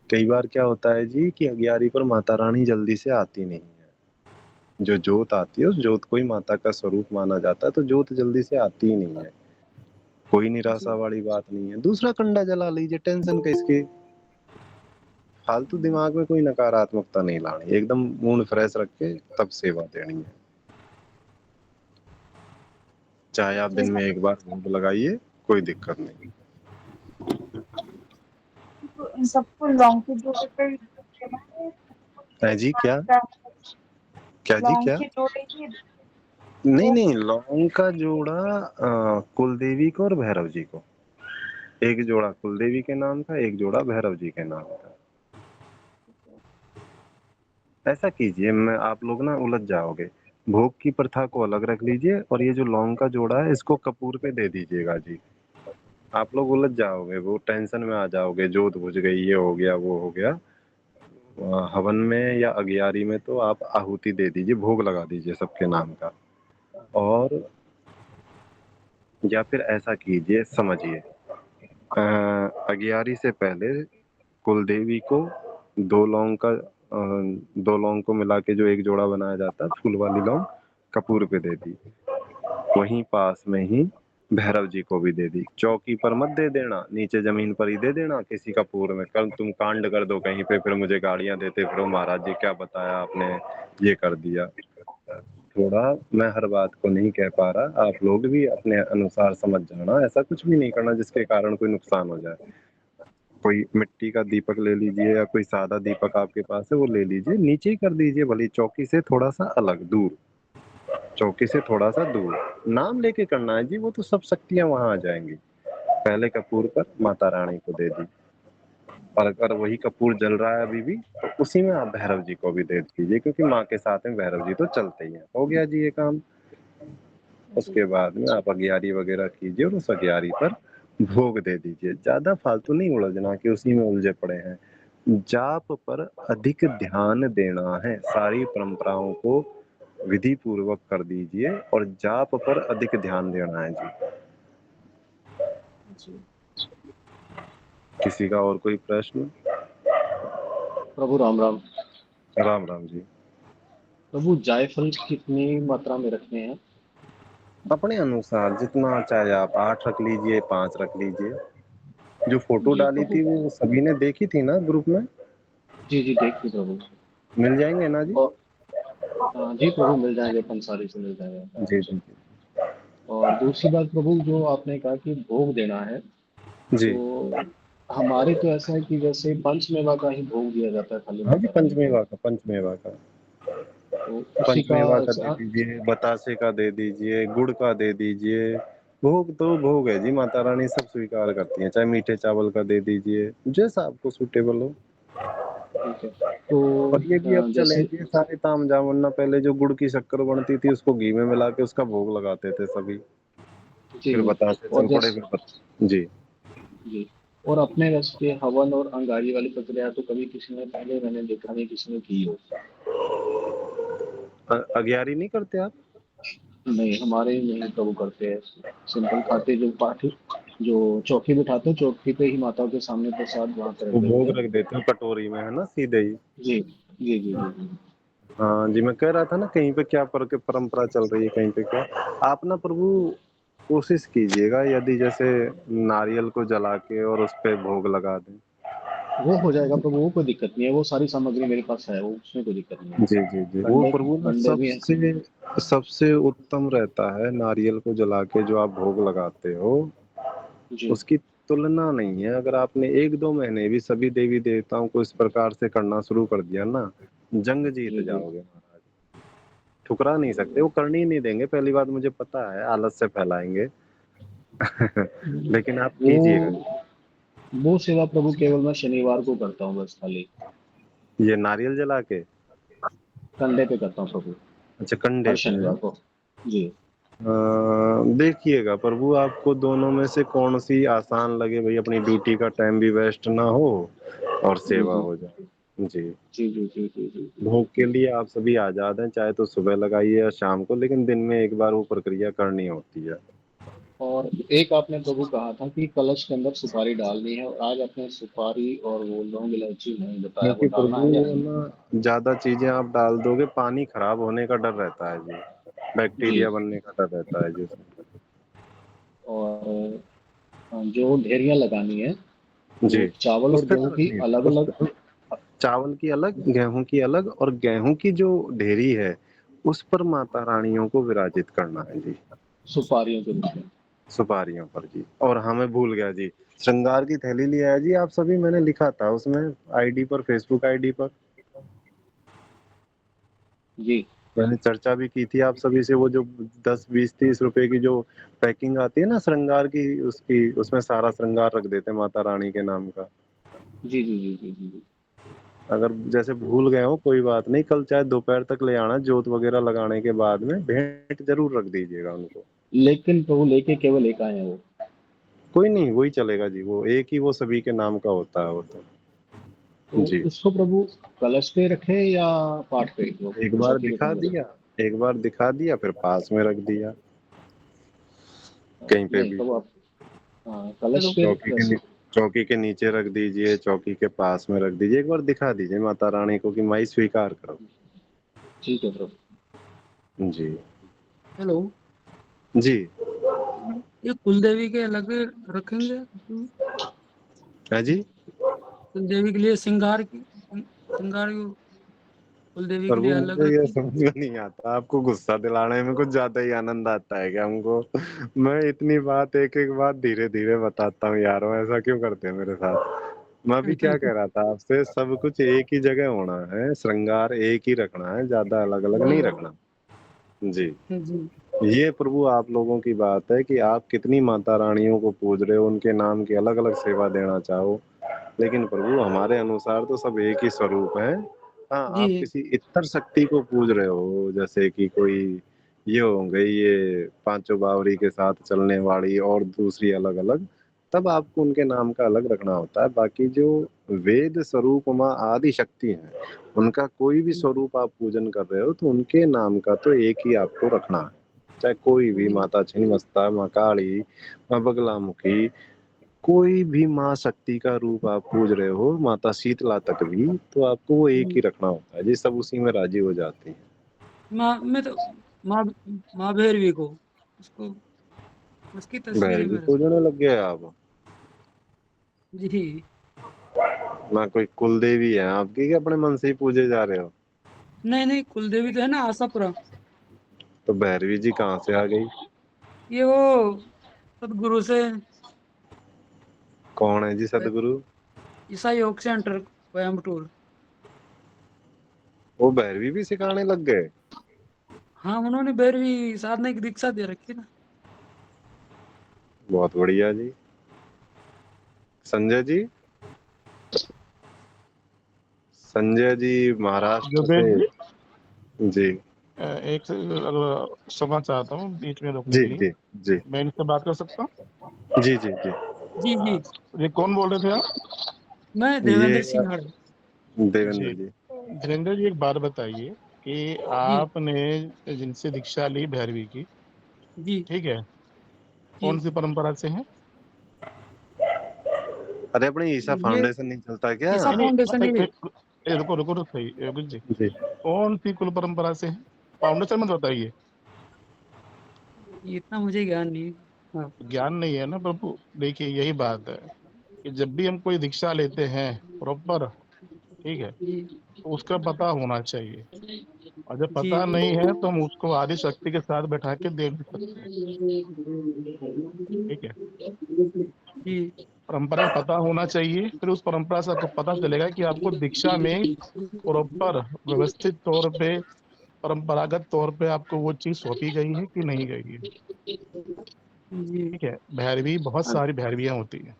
कई बार क्या होता है जी कि अगियारी पर माता रानी जल्दी से आती नहीं है। जो जोत आती है उस जोत को ही माता का स्वरूप माना जाता है, तो जोत जल्दी से आती ही नहीं है। कोई निराशा वाली बात नहीं है, दूसरा कंडा जला लीजिए, टेंशन किसकी। फालतू दिमाग में कोई नकारात्मकता नहीं लानी, एकदम मूड फ्रेश रख के तब सेवा देनी है। चाहे आप दिन में 1 बार भोग लगाइए, कोई दिक्कत नहीं। तो इन सबको लौंग के जोड़े पर देना है। है जी, क्या क्या जी, लौंग क्या? के जोड़े ही नहीं दो। नहीं, लौंग का जोड़ा कुलदेवी को और भैरव जी को। एक जोड़ा कुलदेवी के नाम का, एक जोड़ा भैरव जी के नाम का। ऐसा कीजिए, मैं आप लोग ना उलझ जाओगे। भोग की प्रथा को अलग रख लीजिए और ये जो लौंग का जोड़ा है इसको कपूर पे दे दीजिएगा जी। आप लोग उलझ जाओगे, वो टेंशन में आ जाओगे, जोत बुझ गई, ये हो गया, वो हो गया। हवन में या अगियारी में तो आप आहुति दे दीजिए, भोग लगा दीजिए सबके नाम का। और या फिर ऐसा कीजिए, समझिए, अगियारी से पहले कुलदेवी को 2 लौंग का 2 लौंग को मिला के जो एक जोड़ा बनाया जाता है, फूल वाली लौंग, कपूर पे दे दी। वहीं पास में ही भैरव जी को भी दे दी। चौकी पर मत दे देना, नीचे जमीन पर ही दे देना किसी कपूर में। कल तुम कांड कर दो कहीं पे, फिर मुझे गालियां देते फिर महाराज जी क्या बताया आपने, ये कर दिया। थोड़ा, मैं हर बात को नहीं कह पा रहा, आप लोग भी अपने अनुसार समझ जाना। ऐसा कुछ भी नहीं करना जिसके कारण कोई नुकसान हो जाए। कोई मिट्टी का दीपक ले लीजिए या कोई सादा दीपक आपके पास है वो ले लीजिए, नीचे ही कर दीजिए, भले चौकी से थोड़ा सा अलग दूर, चौकी से थोड़ा सा दूर। नाम लेके करना है जी, वो तो सब शक्तियां वहां आ जाएंगी। पहले कपूर पर माता रानी को दे दी, और अगर वही कपूर जल रहा है अभी भी तो उसी में आप भैरव जी को भी दे दीजिए, क्योंकि माँ के साथ में भैरव जी तो चलते ही हैं। हो गया जी ये काम। उसके बाद में आप अग्यारी वगैरह कीजिए और उस अग्यारी पर भोग दे दीजिए। ज्यादा फालतू नहीं उलझना कि उसी में उलझे पड़े हैं। जाप पर अधिक ध्यान देना है, सारी परंपराओं को विधि पूर्वक कर दीजिए और जाप पर अधिक ध्यान देना है जी। जी। किसी का और कोई प्रश्न? प्रभु राम राम। राम राम जी। प्रभु जायफल कितनी मात्रा में रखने हैं? अपने अनुसार जितना चाहे आप 8 रख लीजिए, 5 रख लीजिए। जो फोटो जी डाली प्रभु। थी वो सभी ने देखी थी ना ग्रुप में? जी जी देखिए प्रभु। मिल जाएंगे ना जी? और जी प्रभु मिल जाएंगे, पंसारी से मिल जाएंगे आराम जी से। जी और दूसरी बात प्रभु, जो आपने कहा कि भोग देना है, जी। तो हमारे तो ऐसा है कि जैसे पंचमेवा का ही भोग दिया जाता है खाली हाँ जी, माता रानी को। पंचमेवा का तो उसी का पंचमेवा का दे दीजिए, बतासे का दे दीजिए, गुड़ का दे दीजिए। भोग तो भोग है जी, माता रानी सब स्वीकार करती हैं। चाहे मीठे चावल का दे दीजिए, जैसा आपको सूटेबल हो। ठीक है। तो और ये भी अब चले जैसे जी सारे तामझाम, वरना पहले जो गुड़ की शक्कर बनती थी उसको घी में मिला के उसका भोग लगाते थे सभी। जी फिर जी। बतासे और चल पड़े, जैसे जी। जी। और अपने वैसे हवन और अंगारी वाली प्रक्रिया तो कभी किसी ने, पहले मैंने देखा नहीं किसी ने की हो। अग्यारी नहीं करते आप? नहीं, हमारे नहीं प्रभु करते हैं। सिंपल खाते, जो पाठी जो चौकी बिठाते हैं, चौकी पे ही माता के सामने प्रसाद वहां पे रख वो देते भोग हैं। रख देते हो कटोरी में, है ना, सीधे ही। जी जी जी जी जी। हाँ जी, मैं कह रहा था ना कहीं पे क्या परंपरा चल रही है, कहीं पे क्या। आप ना प्रभु कोशिश कीजिएगा, यदि जैसे नारियल को जला के और उस पे भोग लगा दें। वो हो जाएगा प्रभु, वो कोई दिक्कत नहीं है, वो सारी सामग्री मेरे पास है, वो उसमें कोई दिक्कत नहीं है। जी जी जी, वो कंडे प्रभु ना कंडे भी हैं। सबसे सबसे उत्तम रहता है नारियल को जला के जो आप भोग लगाते हो, जी उसकी तुलना नहीं है। अगर आपने 1-2 महीने भी सभी देवी देवताओं को इस प्रकार से करना शुरू कर दिया ना, जंग जीत जी जी। जाओगे महाराज। ठुकरा नहीं सकते, वो करने ही नहीं देंगे। पहली बात मुझे पता है, आलस से फैलाएंगे। लेकिन आप वो कीजिएगा। वो सेवा प्रभु केवल मैं शनिवार को करता हूँ बस, खाली ये नारियल जला के? कंडे पे करता हूँ प्रभु, अच्छा, कंडे हर पे है। शनिवार को। जी देखिएगा प्रभु, आपको दोनों में से कौन सी आसान लगे भाई, अपनी ड्यूटी का टाइम भी वेस्ट ना हो और जी सेवा जी हो जाए जी। जी जी जी जी जी जी। भोग के लिए आप सभी आजाद हैं, चाहे तो सुबह लगाइए या शाम को, लेकिन दिन में एक बार वो प्रक्रिया करनी होती है। और एक आपने प्रभु कहा था कि कलश के अंदर सुपारी डालनी है, और आज आपने सुपारी और वो लौंग इलायची नहीं बताया, वो क्योंकि डालना प्रभु है या नहीं? ना ज्यादा चीजें आप डाल दोगे, पानी खराब होने का डर रहता है जी, जी। बैक्टीरिया बनने का डर रहता है जी उसमें। और जो ढेरियां लगानी है, वो जी, चावल उस और पे गेहूं तो की रखनी है, अलग अलग। चावल की अलग, गेहूं की अलग, और गेहूं की जो ढेरी है उस पर माता रानियों को विराजित करना है जी, सुपारियों के रूप में। सुपारियों पर जी। और हाँ, मैं भूल गया जी, श्रृंगार की थैली लिया है जी आप सभी, मैंने लिखा था उसमें आईडी पर, फेसबुक आईडी पर जी मैंने चर्चा भी की थी आप सभी से। वो जो 10, 20, 30 रुपए की जो पैकिंग आती है ना श्रृंगार की, उसकी, उसमें सारा श्रृंगार रख देते हैं माता रानी के नाम का। जी जी जी जी जी। अगर जैसे भूल गए हो कोई बात नहीं, कल चाहे दोपहर तक ले आना, जोत वगैरह लगाने के बाद में भेंट जरूर रख दीजिएगा उनको। लेकिन प्रभु लेके केवल एक आए हैं वो। कोई नहीं, वही चलेगा जी, वो एक ही, वो सभी के नाम का होता है वो तो। तो जी, उसको प्रभु कलश पे रखे या पाठ पे, वो एक बार चौकी के दिखा सामने दिया, एक बार दिखा दिया फिर पास में रख दिया कहीं पे नहीं भी। प्रभु आप, कलश पे चौकी के कैसे? चौकी के नीचे रख दीजिए, चौकी के पास में रख दीजिए, एक बार दिखा दीजिए माता रानी को कि माई स्वीकार करो। ठीक है प्रभु। जी हेलो। जी। ये कुलदेवी के अलग रखेंगे? है जी। कुलदेवी के लिए श्रृंगार कुलदेवी के लिए प्रभु अलग मुझे ये रखेंगे? समझ में नहीं आता, आपको गुस्सा दिलाने में कुछ ज्यादा ही आनंद आता है क्या हमको? मैं इतनी बात, एक एक बात धीरे धीरे बताता हूँ यारों, ऐसा क्यों करते हैं मेरे साथ? मैं भी क्या कह रहा था आपसे, सब कुछ एक ही जगह होना है, श्रृंगार एक ही रखना है, ज्यादा अलग अलग नहीं रखना जी। जी। ये प्रभु आप लोगों की बात है कि आप कितनी माता रानियों को पूज रहे हो, उनके नाम की अलग अलग सेवा देना चाहो, लेकिन प्रभु हमारे अनुसार तो सब एक ही स्वरूप है। हाँ, आप जी किसी इतर शक्ति को पूज रहे हो, जैसे कि कोई ये हो गई, ये पांचों बावरी के साथ चलने वाली और दूसरी अलग अलग, तब आपको उनके नाम का अलग रखना होता है। बाकी जो वेद स्वरूप माँ आदि शक्ति है, उनका कोई भी स्वरूप आप पूजन कर रहे हो तो उनके नाम का तो एक ही आपको रखना है। चाहे कोई भी, जी माता छिन्नमस्ता, माँ काली, माँ बगलामुखी, कोई भी माँ शक्ति का रूप आप पूज रहे हो, माता शीतला तक भी, तो आपको वो एक ही रखना होता है जी, सब उसी में राजी हो जाते हैं। माँ मैं तो माँ माँ भैरवी को उसको उसकी तस्वीर है भैरवी मेरे पूजने लग गए आप? जी ना कोई कुल देवी है आपकी कि अपने मन से ही पूजे जा रहे हो? नहीं नहीं, कुलदेवी तो है ना आशापुरा। तो भैरवी जी कहाँ से आ गई? ये वो सदगुरु से कौन है जी सदगुरु? ईसाई योग सेंटर कोयम्बटूर। वो भैरवी भी सिखाने लग गए? हाँ, उन्होंने भैरवी साधना की दीक्षा दे रखी ना। बहुत बढ़िया जी। संजय जी, संजय जी महाराष्ट्र से। जुबेद जी, जी एक क्षमा चाहता हूँ बीच में रोकने जी के लिए। जी जी मैं इनसे बात कर सकता हूँ? जी जी जी। जी जी, ये कौन बोल रहे थे आप? मैं ये देवेंद्र सिंह हड़। देवेंद्र जी, जी। धीरेन्द्र जी, एक बात बताइए कि जी आपने जिनसे दीक्षा ली भैरवी की, जी ठीक है, जी, कौन सी परंपरा से है? अरे अपने ईसा ये फाउंडेशन नहीं चलता क्या? ईसा नहीं नहीं, फाउंडेशन ही। रुको रुको रुको, सही योगित जी, जी कौन सी कुल परंपरा से है? फाउंडेशन मत बताइए, इतना मुझे ज्ञान नहीं। हाँ ज्ञान नहीं है ना प्रभु। देखिए यही बात है कि जब भी हम कोई दीक्षा लेते हैं प्रॉपर, ठीक है, जी तो उसका पता होना चाहिए। और जब जी पता नहीं है तो हम उसको आदि शक्ति के साथ बैठा के देख भी सकते हैं, ठीक है। जी परंपरा का पता होना चाहिए, फिर उस परंपरा से आपको पता चलेगा कि आपको दीक्षा में प्रॉपर व्यवस्थित तौर पे, परंपरागत तौर पे आपको वो चीज सौंपी गई है कि नहीं गई है, जी ठीक है। भैरवी, बहुत सारी भैरवियां होती हैं।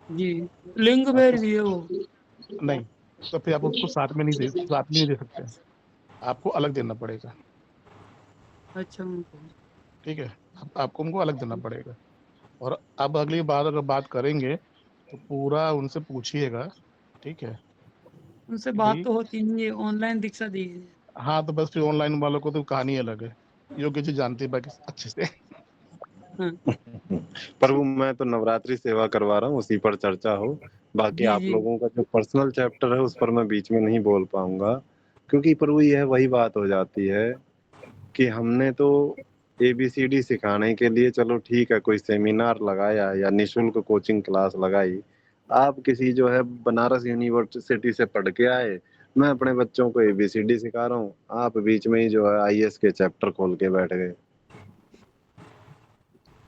जी, लिंग आपको भैरवी है वो। नहीं, तो फिर आप उसको साथ में नहीं दे सकते, आपको अलग देना पड़ेगा, अच्छा ठीक है। आपको उनको अलग देना पड़ेगा। और अब अगली बार अगर बात करेंगे तो पूरा उनसे पूछिएगा, ठीक है, उनसे कि बात भाई, तो होती नहीं है, ऑनलाइन दीक्षा दी है। हाँ, तो बस फिर ऑनलाइन वालों को तो कहानी अलग है, योग्य जी जानते हैं बाकी अच्छे से। हाँ प्रभु मैं तो नवरात्रि सेवा करवा रहा हूँ, उसी पर चर्चा हो। बाकी जी आप जी लोगों का जो पर्सनल चैप्टर है उस पर मैं बीच में नहीं बोल पाऊंगा, क्योंकि प्रभु यह वही बात हो जाती है कि हमने तो ABCD सिखाने के लिए चलो ठीक है कोई सेमिनार लगाया या निशुल्क कोचिंग क्लास लगाई। आप किसी जो है बनारस यूनिवर्सिटी से पढ़ के आए, मैं अपने बच्चों को ABCD सिखा रहा हूँ, आप बीच में ही जो है IS के चैप्टर खोल के बैठ गए।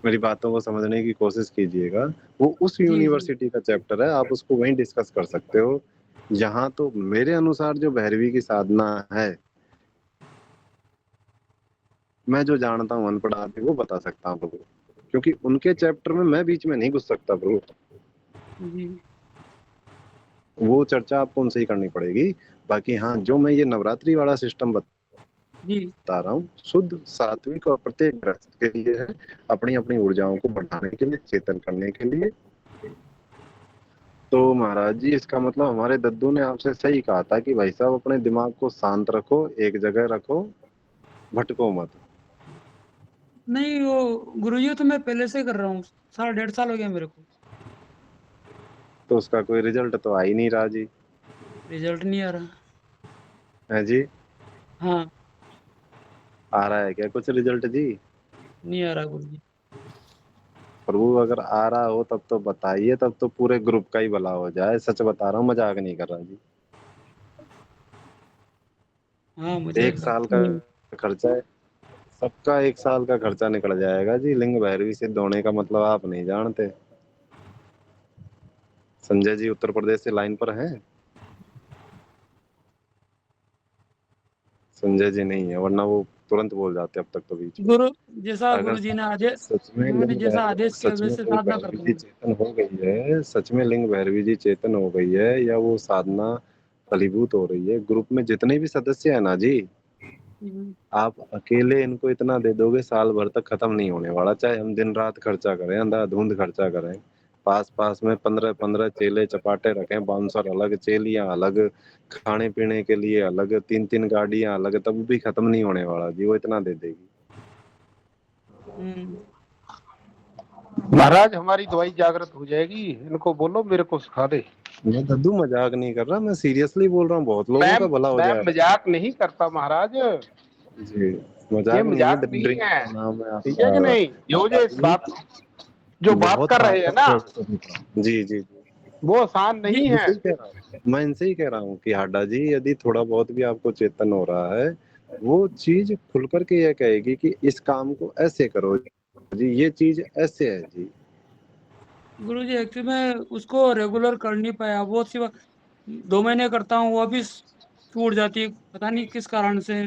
मेरी बातों को समझने की कोशिश कीजिएगा। वो उस जी जी यूनिवर्सिटी का चैप्टर है, आप उसको वहीं डिस्कस कर सकते हो। यहाँ तो मेरे अनुसार जो भैरवी की साधना है, मैं जो जानता हूँ अनपढ़ आदमी वो बता सकता हूँ प्रभु, क्योंकि उनके चैप्टर में मैं बीच में नहीं घुस सकता प्रभु। जी वो चर्चा आपको उनसे ही करनी पड़ेगी। बाकी हाँ, जो मैं ये नवरात्रि वाला सिस्टम जी बता रहा हूँ, शुद्ध सात्विक और प्रत्येक ग्रस्त के लिए है, अपनी अपनी ऊर्जाओं को बढ़ाने के लिए, चेतन करने के लिए। तो महाराज जी, इसका मतलब हमारे दद्दू ने आपसे सही कहा था कि भाई साहब अपने दिमाग को शांत रखो, एक जगह रखो, भटको मत। नहीं, वो गुरुजी तो मैं पहले से कर रहा हूँ, 1.5 साल हो गया मेरे को। तो उसका कोई रिजल्ट तो आ ही नहीं रहा जी। रिजल्ट नहीं आ रहा। है जी? हाँ, आ रहा है क्या कुछ रिजल्ट जी? नहीं आ रहा गुरुजी। प्रभु अगर आ रहा हो तब तो बताइए, तब तो पूरे ग्रुप का ही भला हो जाए, सच बता रहा हूँ, मजाक नहीं कर रहा जी। हाँ, मुझे 1 साल का नहीं। खर्चा है, सबका 1 साल का खर्चा निकल जाएगा जी। लिंग भैरवी सिद्ध होने का मतलब आप नहीं जानते। संजय जी उत्तर प्रदेश से लाइन पर हैं? संजय जी नहीं है, वरना वो तुरंत बोल जाते अब तक तो बीच में। गुरु जैसा अगर गुरु जी ने आदेश, सच में गुरु ने लिंग जैसा आदेश किया सच में वैसे कोई साधना करता भैरवी जी हूँ। चेतन हो गई है, सच में लिंग भैरवी जी चेतन हो गई है, या वो साधना फलीभूत हो रही है। ग्रुप में जितने भी सदस्य है ना जी, हम्म, आप अकेले इनको इतना दे दोगे, साल भर तक खत्म नहीं होने वाला। चाहे हम दिन रात खर्चा करें, अंधाधुंध खर्चा करें, पास पास में 15-15 चेले चपाटे रखें, बाउंसर अलग, चेलियां अलग, खाने पीने के लिए अलग, 3-3 गाड़ियां अलग, तब भी खत्म नहीं होने वाला जी, वो इतना दे देगी। हम्म। महाराज हमारी दवाई जागृत हो जाएगी, इनको बोलो मेरे को सिखा दे। मैं दद्दू मजाक नहीं कर रहा, मैं सीरियसली बोल रहा हूँ, बहुत लोगों मैं का भला हो मैं जाएगा मजाक नहीं करता महाराज, जी। ये मजाक नहीं है, मजाक नहीं ड्रिंक है, का नाम है ठीक है कि आपका नहीं। जो जो इस जी। बात जो बात बहुत कर रहे हैं हार्ड ना, जी जी। वो आसान जी नहीं मैं है। सही कह रहा हूँ, मैं इनसे ही कह रहा हूँ कि हाडा जी, यदि थोड़ा बहुत भी आपको चेतन हो रहा है, वो चीज खुल करके यह कहेगी कि इस काम को ऐसे करो जी, ये चीज ऐसे है जी। गुरु जी, एक्चुअली मैं उसको रेगुलर कर नहीं पाया, बहुत सी बार 2 महीने करता हूँ, वो भी छूट जाती है, पता नहीं किस कारण से।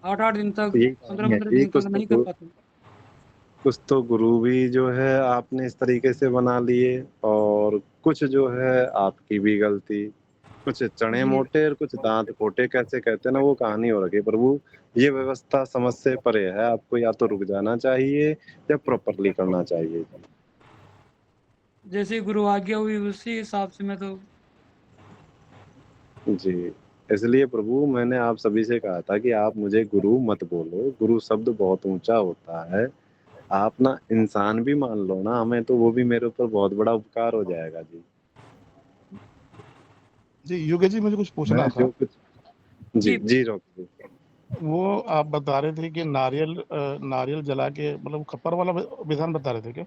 8-8 दिन तक, तो यही कहानी है 15-15 जी, दिन तक नहीं कर पाता। कुछ तो गुरु भी जो है आपने इस तरीके से बना लिए, और कुछ जो है आपकी भी गलती। कुछ चने जी मोटे और कुछ दांत खोटे, कैसे कहते हैं ना, वो कहानी हो रखी। प्रभु, ये व्यवस्था समझ से परे है, आपको या तो रुक जाना चाहिए या प्रॉपरली करना चाहिए। जैसे गुरु आज्ञा हुई उसी हिसाब से मैं तो। जी, इसलिए प्रभु मैंने आप सभी से कहा था कि आप मुझे गुरु मत बोलो, गुरु शब्द बहुत ऊंचा होता है। आप ना इंसान भी मान लो ना हमें, तो वो भी मेरे ऊपर बहुत बड़ा उपकार हो जाएगा जी। जी योगेश जी, मुझे कुछ पूछना मैं था। जो कुछ जी जी जी रोक जी। वो आप बता रहे थे कि नारियल जला के, मतलब खप्पर वाला विधान बता रहे थे क्या?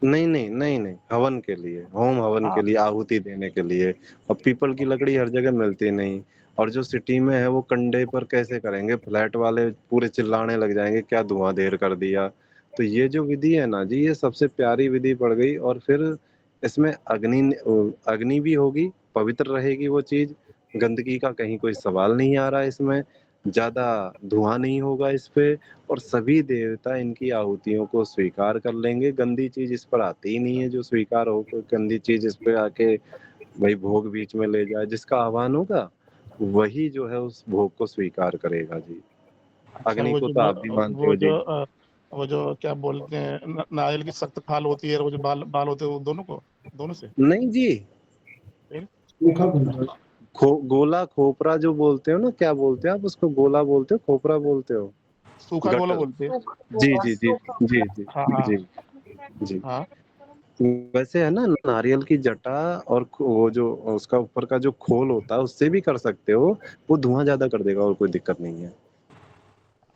नहीं नहीं नहीं नहीं, हवन के लिए, होम हवन के हाँ। लिए, आहुति देने के लिए। अब पीपल की लकड़ी हर जगह मिलती नहीं, और जो सिटी में है वो कंडे पर कैसे करेंगे, फ्लैट वाले पूरे चिल्लाने लग जाएंगे क्या धुआं देर कर दिया। तो ये जो विधि है ना जी, ये सबसे प्यारी विधि पड़ गई। और फिर इसमें अग्नि अग्नि भी होगी, पवित्र रहेगी वो चीज, गंदगी का कहीं कोई सवाल नहीं आ रहा है इसमें, ज्यादा धुआं नहीं होगा इस पे, और सभी देवता इनकी आहुतियों को स्वीकार कर लेंगे। गंदी चीज इस पर आती ही नहीं है जो स्वीकार हो, कोई गंदी चीज इस पे आके वही भोग बीच में ले जाए। जिसका आह्वान होगा वही जो है उस भोग को स्वीकार करेगा जी। अच्छा, अग्नि को तो आप भी मानते हो जी। वो जो क्या बोलते हैं, नारियल की सख्त खाल होती है, और वो जो बाल बाल होते हैं, वो दोनों से। नहीं जी, फिर सूखा गुंडा। गोला खोपरा जो बोलते हो ना, क्या बोलते हो आप उसको, गोला बोलते हो, खोपरा बोलते हो? सूखा गोला गटर। बोलते हैं। जी जी जी जी जी हाँ हाँ जी जी। हाँ। वैसे है ना, नारियल की जटा और वो जो उसका ऊपर का जो खोल होता है उससे भी कर सकते हो, वो धुआं ज्यादा कर देगा और कोई दिक्कत नहीं है।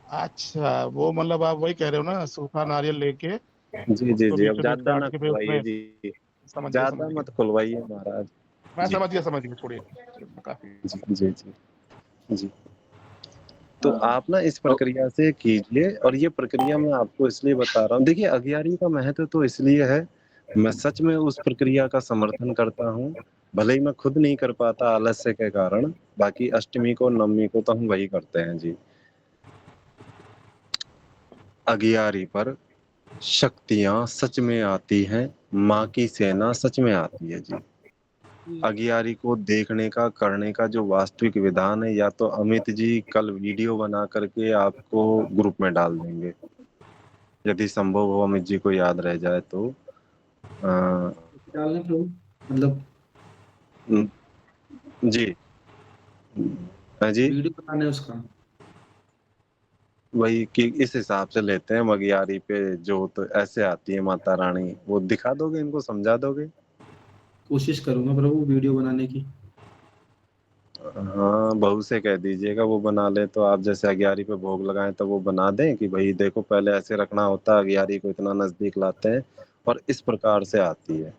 अच्छा, वो मतलब आप वही कह रहे हो ना, सूखा नारियल लेके जी जी उसको जी, अब बीचों बीच ज्यादा काट ना के फिर खुलवाइए उसमें। जी, समझ ज्यादा मत गया। खुलवाइए महाराज। मैं जी समझ गया, छोड़िए। काफी। जी जी जी जी। तो आप ना इस प्रक्रिया से कीजिए, और ये प्रक्रिया मैं आपको इसलिए बता रहा हूँ, देखिए अगियारी का महत्व तो इसलिए है, मैं सच में उस प्रक्रिया का समर्थन करता हूँ, भले ही मैं खुद नहीं कर पाता आलस्य के कारण। बाकी अष्टमी को नवमी को तो हम वही करते हैं जी। अगियारी पर शक्तियां सच में आती हैं, माँ की सेना सच में आती है जी। अगियारी को देखने का, करने का जो वास्तविक विधान है, या तो अमित जी कल वीडियो बना करके आपको ग्रुप में डाल देंगे, यदि संभव हो अमित जी को याद रह जाए तो। डालने प्रभु, मतलब जी हाँ जी, वीडियो बनाने उसका। वही कि इस हिसाब से लेते हैं मगियारी पे जो, तो ऐसे आती है माता रानी, वो दिखा दोगे, इनको समझा दोगे? कोशिश करूंगा प्रभु वीडियो बनाने की। हाँ, बहू से कह दीजिएगा वो बना ले, तो आप जैसे अगियारी पे भोग लगाएं तो वो बना दें कि भाई देखो पहले ऐसे रखना होता है, अगियारी को इतना नजदीक लाते हैं और इस प्रकार से आती है।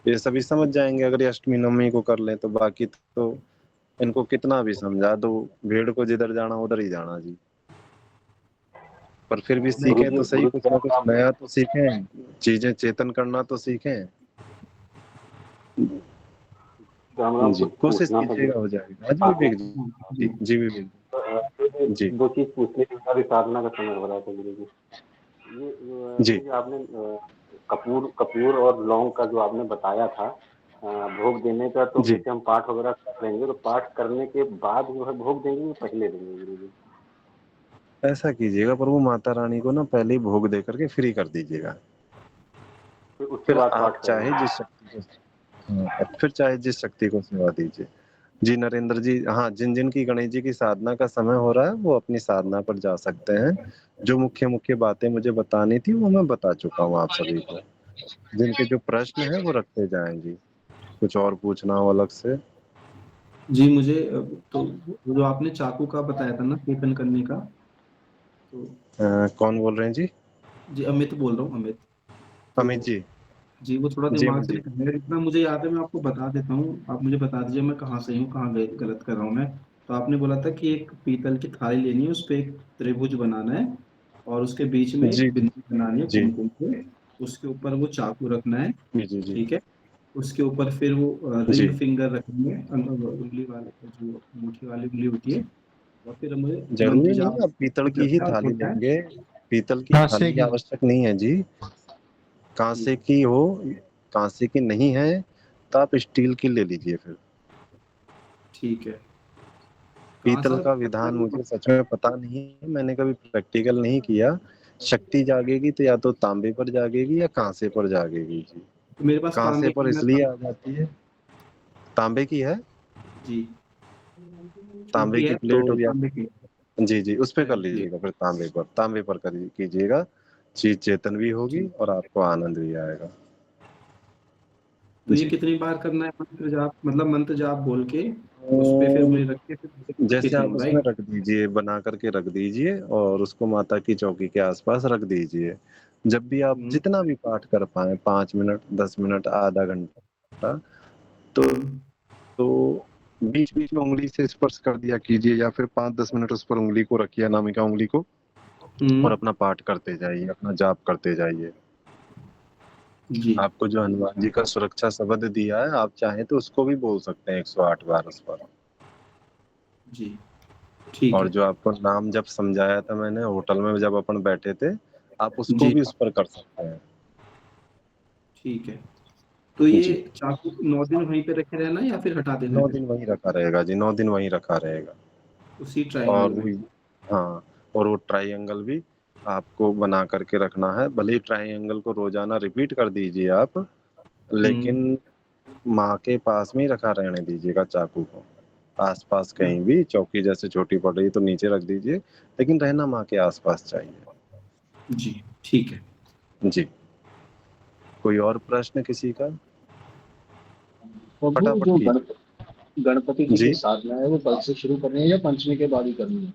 ये सभी समझ जाएंगे अगर ये अष्टमी नवमी को कर लें तो। बाकी तो इनको कितना भी समझा दो, भीड़ को जिधर जाना उधर ही जाना जी। पर फिर भी सीखें तो सही, कुछ ना कुछ नया तो सीखें, चीजें चेतन करना तो सीखें। राम राम जी कुछ कोशिश पूछना था कीजिएगा, हो जाएगा। हाँ जी विवेक जी। जी जी विवेक जी। दो चीज पूछने थी, अभी साधना का समय हो रहा था गुरु जी। ये गुरु जी जी आपने कपूर कपूर और लौंग का जो आपने बताया था भोग देने का, तो जी जैसे हम पाठ वगैरह कर लेंगे तो पाठ करने के बाद जो है भोग देंगे या पहले देंगे गुरु जी? ऐसा कीजिएगा, प्रभु माता रानी को ना पहले ही भोग दे करके फ्री कर दीजिएगा। फिर उसके फिर बाद आप पाठ चाहे करेंगे। जिस शक्ति को, हाँ, फिर चाहे जिस शक्ति को सेवा दीजिए। जी नरेंद्र जी, हाँ, जिन जिन की गणेश जी की साधना का समय हो रहा है वो अपनी साधना पर जा सकते हैं। जो मुख्य मुख्य बातें मुझे बतानी थी वो मैं बता चुका हूँ आप सभी को। जिनके जो प्रश्न है वो रखते जाएं जी। कुछ और पूछना हो अलग से? जी मुझे तो वो जो आपने चाकू का बताया था ना कीर्तन करने का, तो कौन बोल रहे हैं जी? जी अमित बोल रहा हूँ, अमित। अमित तो जी। जी वो थोड़ा जी दिमाग अमित से जी। निकल गया, इतना मुझे याद है, मैं आपको बता देता हूँ, आप मुझे बता दीजिए मैं कहाँ सही हूँ कहाँ गलत कर रहा हूँ मैं। तो आपने बोला था कि एक पीतल की थाली लेनी है, उस पे एक त्रिभुज बनाना है और उसके बीच में जी एक बिंदी बनानी है जी कुमकुम से, उसके ऊपर वो चाकू रखना है। जी जी जी ठीक है। उसके ऊपर फिर वो जी। रिंग फिंगर रखनी है, उंगली वाले जो अंगूठी वाली उंगली होती है, और फिर मुझे जरूरी मंत्र नहीं जाप आप पीतल की ही करना है और थाली बोलना है। लेंगे। पीतल की कांसे थाली की। आवश्यक नहीं है जी। कांसे की हो, कांसे की नहीं है तो आप स्टील की ले लीजिए फिर। ठीक है। पीतल कांसा का पता विधान नहीं। मुझे सच में पता नहीं है, मैंने कभी प्रैक्टिकल नहीं किया। शक्ति जागेगी तो या तो तांबे पर जागेगी या कांसे पर जागेगी जी। तो मेरे पास कांसे तांबे पर की है, इसलिए आ जाती है, तांबे की है। जी तांबे छोटी की है तो प्लेट हो गया। तांबे की। जी जी उस पे कर प्लेट। लीजिएगा, फिर तांबे पर कीजिएगा। चीज चेतन भी होगी ठीक। और आपको आनंद भी आएगा। तो ये जी। कितनी बार करना है मंत्र जाप, मतलब मंत्र जाप बोल के उस पे फिर उंगली रख के फिर जैसे कितना आप हो, उसमें राइट? रख दीजिए, बना करके रख दीजिए और उसको माता की चौकी के आसपास रख दीजिए। जब भी आप हम्म जितना भी पाठ कर पाए, 5 मिनट, 10 मिनट, आधा घंटा, तो हम्म बीच बीच में उंगली से स्पर्श कर दिया कीजिए, या फिर 5-10 मिनट उस पर उंगली को रखिए, अनामिका उंगली को, और हम्म, अपना पाठ करते जाइए, अपना जाप करते जाइए। जी आपको जो हनुमान जी का सुरक्षा शब्द दिया है, आप चाहें तो उसको भी बोल सकते हैं 108 बार उस पर। जी ठीक और है। जो आपको नाम जब समझाया था मैंने होटल में जब अपन बैठे थे, आप उसको जी भी उस पर कर सकते हैं। ठीक है। तो ये जी चाकू 9 दिन वहीं पे रखे रहना है या फिर हटा देना है 9 फिर दिन वहीं रखा रहेगा जी, 9 दिन वहीं रखा रहेगा। उसी और ट्रायंगल में? वो, हाँ, और वो ट्रायंगल भी आपको बना करके रखना है। भले ही ट्रायंगल को रोजाना रिपीट कर दीजिए आप, हम्म लेकिन माँ के पास में ही रखा रहने दीजिएगा चाकू को। आसपास कहीं भी, चौकी जैसे छोटी पड़ रही है तो नीचे रख दीजिए, लेकिन रहना माँ के आसपास चाहिए। जी ठीक है। जी। कोई और प्रश्न किसी का? प्रभु फटाफट जो कीजिए। गणपति जी की जी। साधना है वो कल से शुरू करनी है या पंचमी के बाद ही करनी है?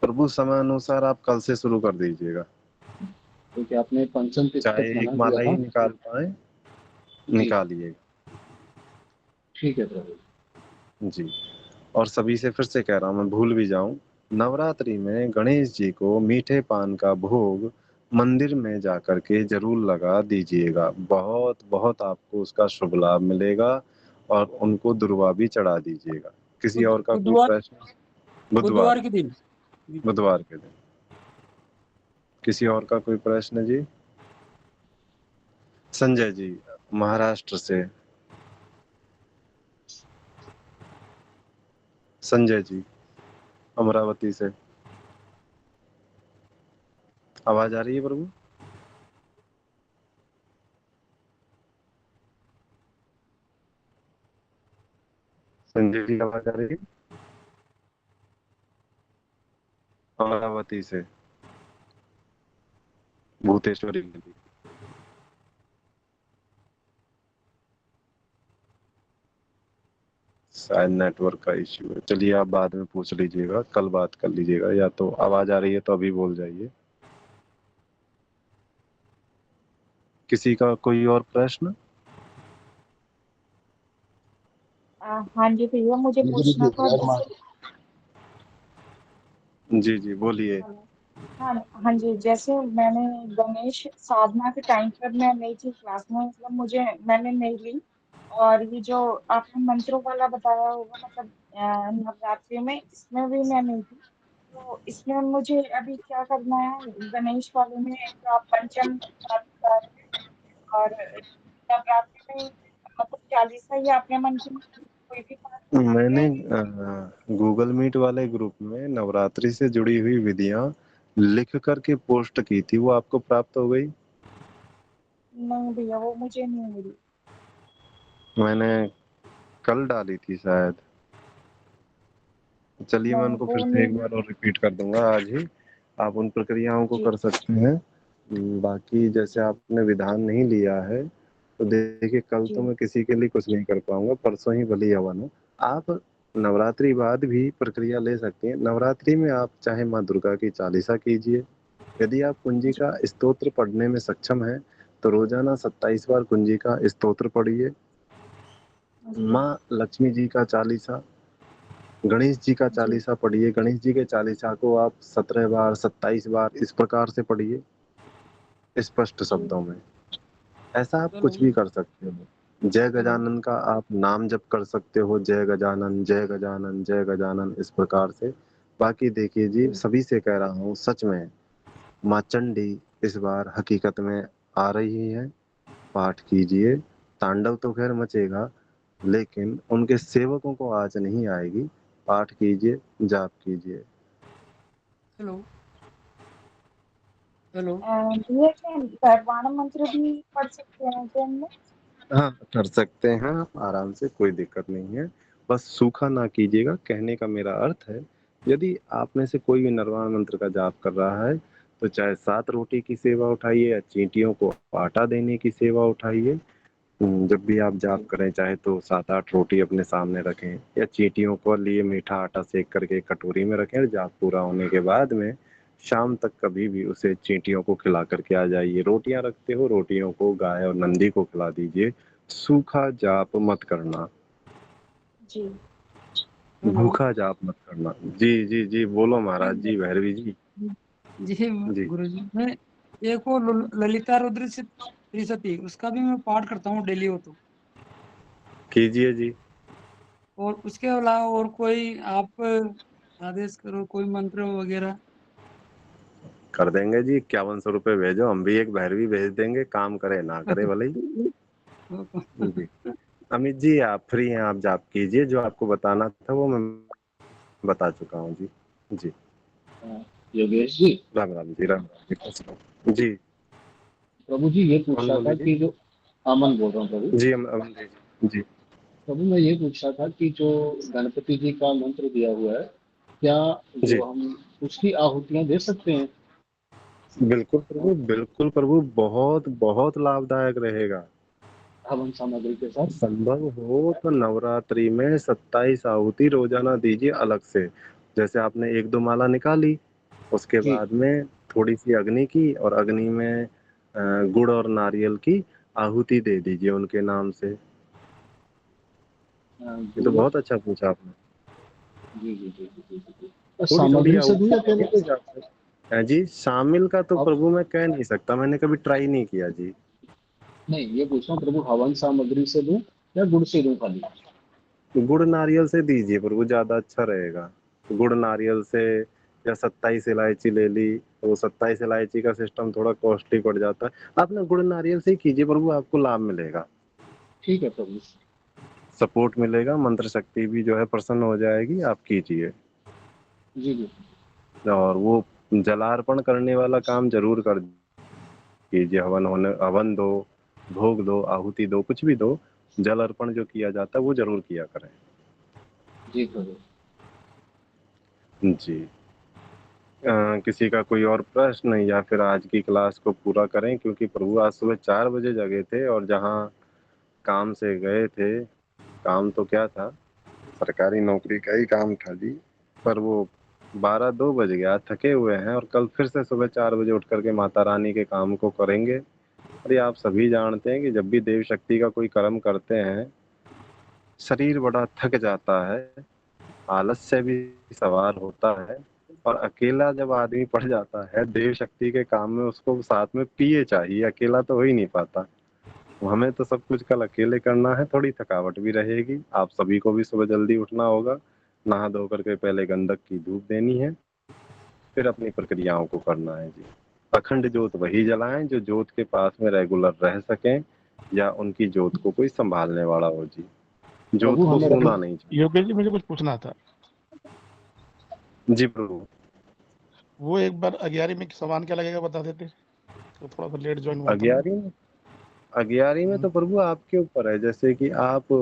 प्रभु समय अनुसार आप कल से शुरू कर दीजिएगा। क्योंकि आपने पंचम तिथि चाहे तक एक मना किया माला ही था। निकाल पाए, जी निकालिएगा। ठीक है प्रभु। जी। और सभी से फिर से कह रहा हूँ, मैं भूल भी जाऊं, नवरात्रि में गणेश जी को मीठे पान का भोग मंदिर में जाकर के जरूर लगा दीजिएगा। बहुत बहुत आपको उसका शुभ लाभ मिलेगा। और उनको दुर्वा भी चढ़ा दीजिएगा। किसी और का कोई बुधवार, प्रश्न? बुधवार, बुधवार के दिन। बुधवार के दिन। किसी और का कोई प्रश्न जी? संजय जी, महाराष्ट्र से। संजय जी, अमरावती से। आवाज आ रही है प्रभु? संजय जी, आवाज आ रही है? अमरावती से, भूतेश्वरी नदी। शायद नेटवर्क का इश्यू है। चलिए आप बाद में पूछ लीजिएगा, कल बात कर लीजिएगा, या तो आवाज आ रही है तो अभी बोल जाइए। किसी का कोई और प्रश्न? हाँ जी भैया, मुझे पूछना था जैसे। जी जी बोलिए। हाँ हाँ जी, जैसे मैंने गणेश साधना के टाइम पर मैं नहीं थी क्लास में, मतलब मुझे मैंने नहीं ली। और ये जो आपने मंत्रों वाला बताया होगा, मतलब नवरात्रि में, इसमें भी मैं नहीं थी। तो इसमें मुझे अभी क्या करना है? गणेश वाले में जो आप पंचम पाठ बता रहे हैं, और नवरात्रि में मतलब चालीसा, ही आपने मन की कोई भी पाठ करना मैंने है? गूगल मीट वाले ग्रुप में नवरात्रि से जुड़ी हुई विधियां लिख करके पोस्ट की थी, वो आपको प्राप्त हो गई? नहीं भैया, वो मुझे नहीं मिली। मैंने कल डाली थी शायद। चलिए मैं नहीं, उनको फिर वो से नहीं एक बार मिली। और रिपीट कर दूंगा आज ही। आप उन प्रक्रियाओं को जी कर सकते हैं। बाकी जैसे आपने विधान नहीं लिया है, तो देखिए कल तो जी मैं किसी के लिए कुछ नहीं कर पाऊंगा, परसों ही बलि हवन है। आप नवरात्रि बाद भी प्रक्रिया ले सकती हैं। नवरात्रि में आप चाहे माँ दुर्गा की चालीसा कीजिए। यदि आप कुंजी जी का स्तोत्र पढ़ने में सक्षम हैं, तो रोजाना 27 बार कुंजी का स्तोत्र पढ़िए। जी माँ लक्ष्मी जी का चालीसा, गणेश जी का जी चालीसा पढ़िए। गणेश जी के चालीसा को आप 17 बार 27 बार इस प्रकार से पढ़िए, स्पष्ट जी। शब्दों में। ऐसा आप चलो कुछ भी कर सकते हो। जय चलो गजानन का आप नाम जप कर सकते हो, जय गजानन जय गजानन जय गजानन, इस प्रकार से। बाकी देखिए जी, जी सभी से कह रहा हूँ, सच में माँ चंडी इस बार हकीकत में आ रही है। पाठ कीजिए। तांडव तो खैर मचेगा, लेकिन उनके सेवकों को आज नहीं आएगी। पाठ कीजिए, जाप कीजिए। Hello hello. भैया, क्या भगवान मंत्र भी पढ़ सकते हैं क्या इनमें? हाँ, कर सकते हैं आप आराम से, कोई दिक्कत नहीं है। बस सूखा ना कीजिएगा, कहने का मेरा अर्थ है। यदि आप में से कोई भी निर्वाण मंत्र का जाप कर रहा है, तो चाहे 7 रोटी की सेवा उठाइए या चींटियों को आटा देने की सेवा उठाइए। जब भी आप जाप जी करें, चाहे तो 7-8 रोटी अपने सामने रखें या चींटियों को लिए मीठा आटा सेक करके एक कटोरी में रखें। और जाप पूरा होने के बाद में शाम तक कभी भी उसे चींटियों को खिला करके आ जाइए। रोटियां रखते हो, रोटियों को गाय और नंदी को खिला दीजिए। सूखा जाप मत करना, जी। हेलो भूखा जाप मत करना। जी जी जी, बोलो महाराज जी, भैरवी जी। जी जी गुरु जी, मैं एक वो ललिता रुद्र से त्रिशती, उसका भी मैं पाठ करता हूँ डेली हो तो। कीजिए जी। और उसके अलावा और कोई आप आदेश करो, कोई मंत्र वगैरह। कर देंगे जी, 5100 रुपये भेजो, हम भी एक भैरवी भेज देंगे, काम करे ना करे भले ही। जी अमित जी, आप फ्री हैं, आप जाप कीजिए। जो आपको बताना था वो मैं बता चुका हूँ जी। जी योगेश जी, राम राम जी, राम राम जी, खुश रहो जी। प्रभु जी ये पूछ कौन रहा था बोले जी? कि जो अमन बोल रहा हूँ प्रभु। जी अमित जी जी। प्रभु मैं ये पूछ रहा था कि जो गणपति जी का मंत्र दिया हुआ है, क्या जी जो हम उसकी आहुतियां दे सकते हैं? बिल्कुल प्रभु, बिल्कुल प्रभु, बहुत बहुत लाभदायक रहेगा। हवन सामग्री के साथ। संभव हो तो नवरात्रि में 27 आहुति रोजाना दीजिए अलग से। जैसे आपने 1-2 माला निकाली, उसके जी। बाद में थोड़ी सी अग्नि की, और अग्नि में गुड़ और नारियल की आहुति दे दीजिए उनके नाम से। ये तो गुड़। बहुत अच्छा पूछा आपने। जी जी जी जी जी जी। और थोड़ी थोड़ी सामग्री से दूं आहुति या देंगे केवल? तो जाते हैं जी। शामिल का तो अब प्रभु मैं कह नहीं सकता, मैंने कभी ट्राई नहीं किया जी। नहीं, ये पूछ रहा हूँ प्रभु, हवन सामग्री से दूं या गुड़ से दूं खाली? गुड़ नारियल से दीजिए प्रभु, ज्यादा अच्छा रहेगा। गुड़ नारियल से, या 27 इलायची ले ली, तो वो 27 इलायची का सिस्टम थोड़ा कॉस्टली पड़ जाता है। आप ना गुड़ नारियल से ही कीजिए प्रभु, आपको लाभ मिलेगा, ठीक है प्रभु। सपोर्ट मिलेगा, मंत्र शक्ति भी जो है प्रसन्न हो जाएगी। आप कीजिए। जी जी। और वो जलार्पण करने वाला काम जरूर कर कीजिए। हवन दो, भोग दो, आहुति दो, कुछ भी दो, जल अर्पण जो किया जाता है वो जरूर किया करें। जी प्रभु। जी किसी का कोई और प्रश्न, या फिर आज की क्लास को पूरा करें, क्योंकि प्रभु आज सुबह 4 बजे जगे थे, और जहाँ काम से गए थे, काम तो क्या था, सरकारी नौकरी का ही काम था जी, पर वो 12-2 बज गया, थके हुए हैं। और कल फिर से सुबह 4 बजे उठ करके माता रानी के काम को करेंगे। अरे आप सभी जानते हैं कि जब भी देव शक्ति का कोई कर्म करते हैं, शरीर बड़ा थक जाता है, आलस्य भी सवार होता है, और अकेला जब आदमी पड़ जाता है देव शक्ति के काम में, उसको साथ में पिए चाहिए, अकेला तो हो ही नहीं पाता। हमें तो सब कुछ कल अकेले करना है, थोड़ी थकावट भी रहेगी। आप सभी को भी सुबह जल्दी उठना होगा, नहा धो करके पहले गंधक की धूप देनी है, फिर अपनी प्रक्रियाओं को करना है जी। अखंड ज्योत वही जलाएं जो ज्योत के पास में रेगुलर रह सकें या उनकी ज्योत को कोई संभालने वाला हो जी। ज्योत प्रभु को हमें सोना नहीं चाहिए। योगेश जी मुझे कुछ पूछना था। जी प्रभु। वो एक बार अगियारी में सामान क्या लगेगा बता देते, तो थोड़ा सा लेट ज्वाइन हुआ था मैं। अगियारी में तो प्रभु आपके ऊपर है, जैसे कि आप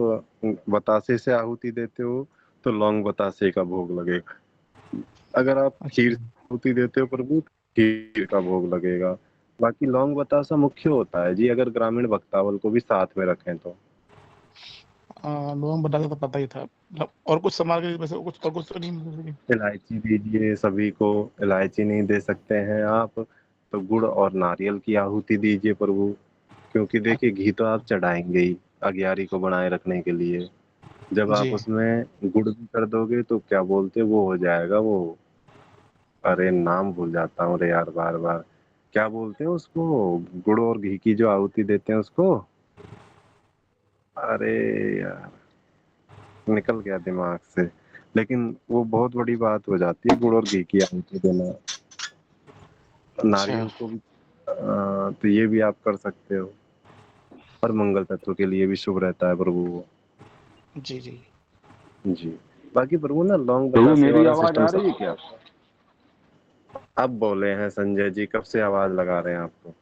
बतासे से आहुति देते हो तो लौंग बतासे का भोग लगेगा। अगर आप खीर अच्छा। से आहुति देते हो प्रभु तो खीर का भोग लगेगा। बाकी लौंग बतासा मुख्य होता है जी, अगर ग्रामीण भक्तावल को भी साथ में रखें तो। लोग बता तो पता ही था। मतलब और कुछ सामान के वैसे कुछ और कुछ तो नहीं मतलब कि- इलायची दीजिए सभी को, इलायची नहीं दे सकते हैं आप तो गुड़ और नारियल की आहुति दीजिए प्रभु, क्योंकि देखिए घी तो आप चढ़ाएंगे ही अगियारी को बनाए रखने के लिए। जब आप जी। उसमें गुड़ भी कर दोगे तो क्या बोलते वो हो जाएगा वो, अरे नाम भूल जाता हूँ रे यार बार बार, क्या बोलते हैं उसको, गुड़ और घी की जो आहुति देते हैं उसको, अरे यार निकल गया दिमाग से। लेकिन वो बहुत बड़ी बात हो जाती है गुड़ और घी की आहुति देना। अच्छा। नारियल को भी तो ये भी आप कर सकते हो, और मंगल तत्व के लिए भी शुभ रहता है प्रभु वो। जी जी। जी। बाकी प्रभु ना लौंग प्रभु बतासे मेरी वाला आवाज सिस्टम आ सब। रही है क्या? अब बोले हैं संजय जी, कब से आवाज लगा रहे हैं आपको?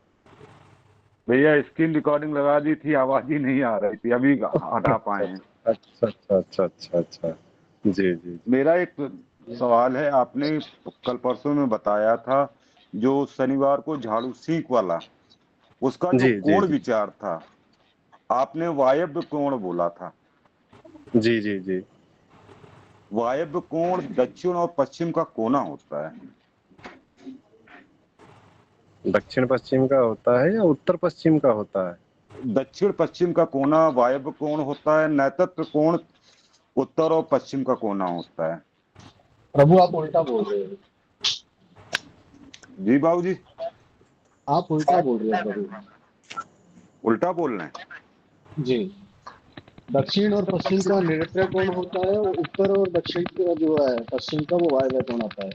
भैया स्क्रीन रिकॉर्डिंग लगा दी थी, आवाज ही नहीं आ रही थी, अभी हटा पाए हैं। अच्छा अच्छा अच्छा अच्छा अच्छा। जी जी मेरा एक सवाल है, आपने कल परसों में बताया था जो शनिवार को झाड़ू सीख वाला, उसका जो जी जी कोण जी विचार था, आपने वायव्य कोण बोला था। जी जी जी। वायव्य कोण दक्षिण और पश्चिम का कोना होता है। दक्षिण पश्चिम का होता है या उत्तर पश्चिम का होता है? दक्षिण पश्चिम का कोना वायव्य कोण होता है, नैतत्व कोण उत्तर और पश्चिम का कोना होता है। प्रभु आप उल्टा बोल रहे हो। जी बाबूजी, आप उल्टा बोल रहे हो प्रभु। उल्टा बोल रहे हैं। जी, दक्षिण और पश्चिम का नैऋत्य कोण होता है, और उत्तर और दक्षिण का जो है पश्चिम का वो वायव्य कोण आता है।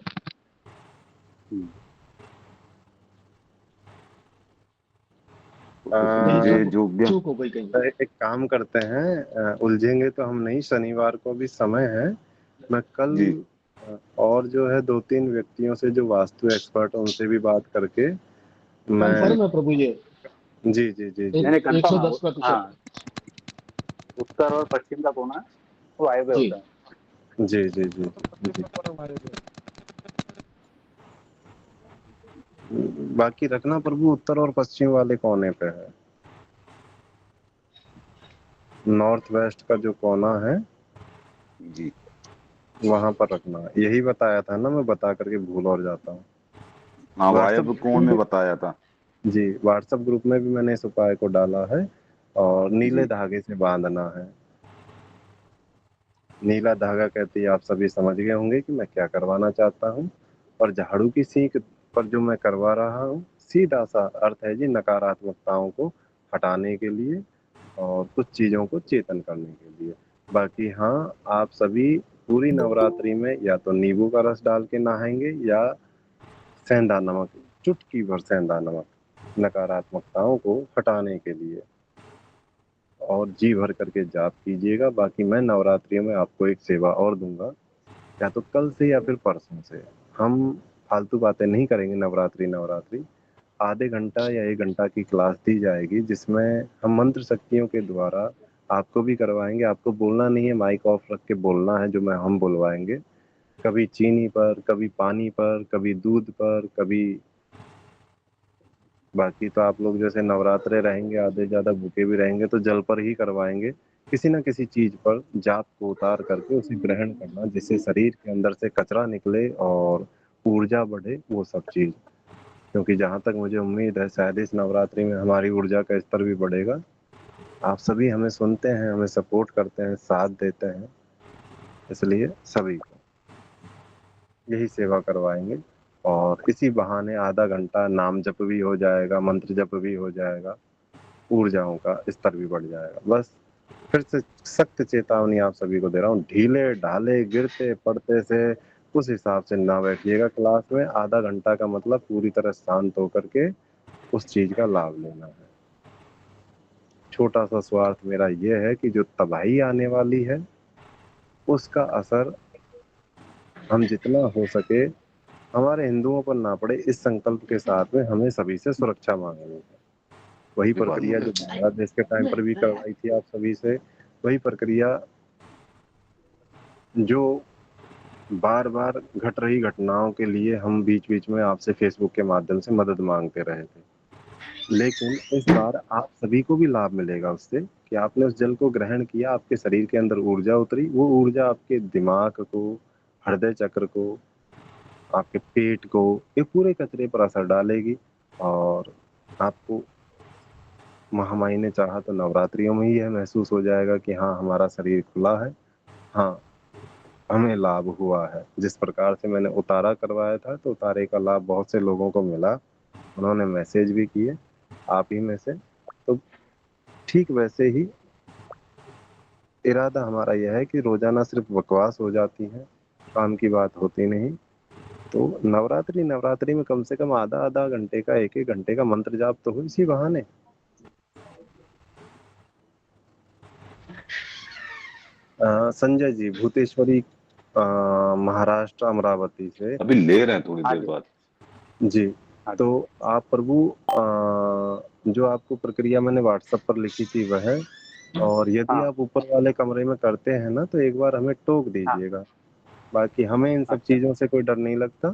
ये जो चूक हो गई कहीं। एक काम करते हैं, उलझेंगे तो हम नहीं, शनिवार को भी समय है। मैं कल जी और जो है 2-3 व्यक्तियों से जो वास्तु एक्सपर्ट हैं उनसे भी बात करके मैं। कंफर्म है प्रभु ये? जी जी जी जी। नहीं कंफर्म है। 110%। हाँ, उत्तर और पश्चिम का कोना वायव्य जी होता है। जी जी जी जी। बाकी रखना प्रभु उत्तर और पश्चिम वाले कोने पे है। नॉर्थ वेस्ट का जो कोना है जी। वहां पर रखना, यही बताया था ना, मैं बता करके भूल और जाता हूँ। हाँ, व्हाट्सएप वायव्य कोण में बताया था। जी, व्हाट्सएप ग्रुप में भी मैंने इस उपाय को डाला है, और नीले जी धागे से बांधना है। नीला धागा कहते ही आप सभी समझ गए होंगे कि मैं क्या करवाना चाहता हूँ। और झाड़ू की सीख पर जो मैं करवा रहा हूँ, सीधा सा अर्थ है जी नकारात्मकताओं को हटाने के लिए और कुछ चीजों को चेतन करने के लिए। बाकी हाँ, आप सभी पूरी नवरात्रि में या तो नींबू का रस डाल के नहाएंगे या सेंधा नमक, चुटकी भर सेंधा नमक, नकारात्मकताओं को हटाने के लिए, और जी भर करके जाप कीजिएगा। बाकी मैं नवरात्रियों में आपको एक सेवा और दूंगा, या तो कल से या फिर परसों से। हम फालतू बातें नहीं करेंगे नवरात्रि नवरात्रि। आधे घंटा या 1 घंटा की क्लास दी जाएगी जिसमें हम मंत्र शक्तियों के द्वारा आपको भी करवाएंगे। आपको बोलना नहीं है, माइक ऑफ रख के बोलना है जो मैं हम बुलवाएंगे। कभी चीनी पर, कभी पानी पर, कभी दूध पर, कभी। बाकी तो आप लोग जैसे नवरात्रे रहेंगे, आधे ज्यादा भूखे भी रहेंगे तो जल पर ही करवाएंगे। किसी ना किसी चीज पर जाप को उतार करके उसे ग्रहण करना, जिससे शरीर के अंदर से कचरा निकले और ऊर्जा बढ़े, वो सब चीज। क्योंकि जहां तक मुझे उम्मीद है शायद इस नवरात्रि में हमारी ऊर्जा का स्तर भी बढ़ेगा। आप सभी हमें सुनते हैं, हमें सपोर्ट करते हैं, साथ देते हैं, इसलिए सभी को यही सेवा करवाएंगे और इसी बहाने आधा घंटा नाम जप भी हो जाएगा, मंत्र जप भी हो जाएगा, ऊर्जाओं का स्तर भी बढ़ जाएगा। बस फिर से सख्त चेतावनी आप सभी को दे रहा हूँ, ढीले ढाले गिरते पड़ते से उस हिसाब से ना बैठिएगा क्लास में। आधा घंटा का मतलब पूरी तरह शांत होकर के उस चीज का लाभ लेना है। छोटा सा स्वार्थ मेरा ये है कि जो तबाही आने वाली है उसका असर हम जितना हो सके हमारे हिंदुओं पर ना पड़े, इस संकल्प के साथ में हमें सभी से सुरक्षा मांगनी है। वही प्रक्रिया जो बांग्लादेश के टाइम पर भी करवाई थी आप सभी से, वही प्रक्रिया जो बार बार घट रही घटनाओं के लिए हम बीच बीच में आपसे फेसबुक के माध्यम से मदद मांगते रहे थे, लेकिन इस बार आप सभी को भी लाभ मिलेगा उससे कि आपने उस जल को ग्रहण किया, आपके शरीर के अंदर ऊर्जा उतरी, वो ऊर्जा आपके दिमाग को, हृदय चक्र को, आपके पेट को, ये पूरे कचरे पर असर डालेगी और आपको महामाई ने चाहा तो नवरात्रियों में ही यह महसूस हो जाएगा कि हाँ हमारा शरीर खुला है, हाँ हमें लाभ हुआ है। जिस प्रकार से मैंने उतारा करवाया था तो उतारे का लाभ बहुत से लोगों को मिला, उन्होंने मैसेज भी किए आप ही में से। तो ठीक वैसे ही इरादा हमारा यह है कि रोजाना सिर्फ बकवास हो जाती है, काम की बात होती नहीं। तो नवरात्रि में कम से कम आधा आधा घंटे का, एक एक घंटे का मंत्र जाप तो हो इसी बहाने। संजय जी भूतेश्वरी महाराष्ट्र अमरावती से अभी ले रहे हैं थोड़ी देर बाद जी। तो आप प्रभु जो आपको प्रक्रिया मैंने व्हाट्सएप पर लिखी थी वह, और यदि आप ऊपर वाले कमरे में करते हैं ना तो एक बार हमें टोक दीजिएगा। बाकी हमें इन सब चीजों से कोई डर नहीं लगता।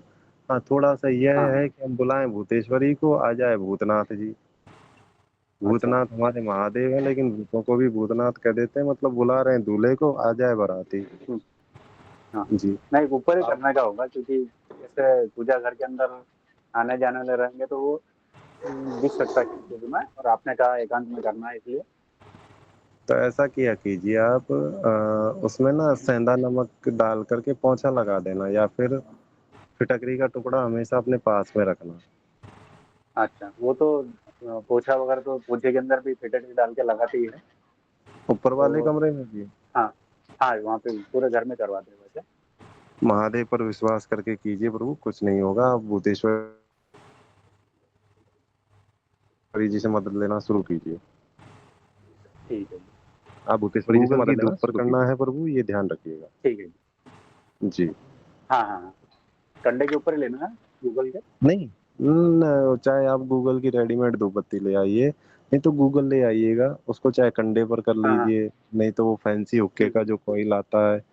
हाँ थोड़ा सा यह है कि हम बुलाएं भूतेश्वरी को, आ जाए भूतनाथ जी। भूतनाथ हमारे महादेव है लेकिन भूतों को भी भूतनाथ कह देते हैं, मतलब बुला रहे हैं दूल्हे को, आ जाए बाराती। हाँ जी नहीं, ऊपर ही करने का होगा क्योंकि जैसे पूजा घर के अंदर आने जाने वाले रहेंगे तो वो दिख सकता है किसी में, और आपने कहा एकांत में करना है इसलिए। तो ऐसा किया कीजिए आप, उसमें ना सेंधा नमक डाल करके पोंछा लगा देना, या फिर फिटकरी का टुकड़ा हमेशा अपने पास में रखना। अच्छा, वो तो पोछा वगैरह तो पोछे के अंदर भी फिटकरी डाल के लगाते ही है। ऊपर वाले तो कमरे में भी हाँ हाँ, वहाँ पे पूरे घर में करवाते हैं वैसे। महादेव पर विश्वास करके कीजिए प्रभु, कुछ नहीं होगा। आप भूतेश्वरी जी से मदद लेना शुरू कीजिए। ठीक है आप भूतेश्वरी जी से गूगल मदद की लेना धूप शुरू पर करना है प्रभु, ये ध्यान रखिएगा। ठीक है जी हाँ हाँ हाँ, कंडे के ऊपर ही लेना है गूगल के। नहीं चाहे आप गूगल की रेडीमेड धूपबत्ती ले आइए, नहीं तो गूगल ले आइएगा, उसको चाहे कंडे पर कर हाँ हाँ लीजिए, नहीं तो वो फैंसी हुक्के का जो कॉइल आता है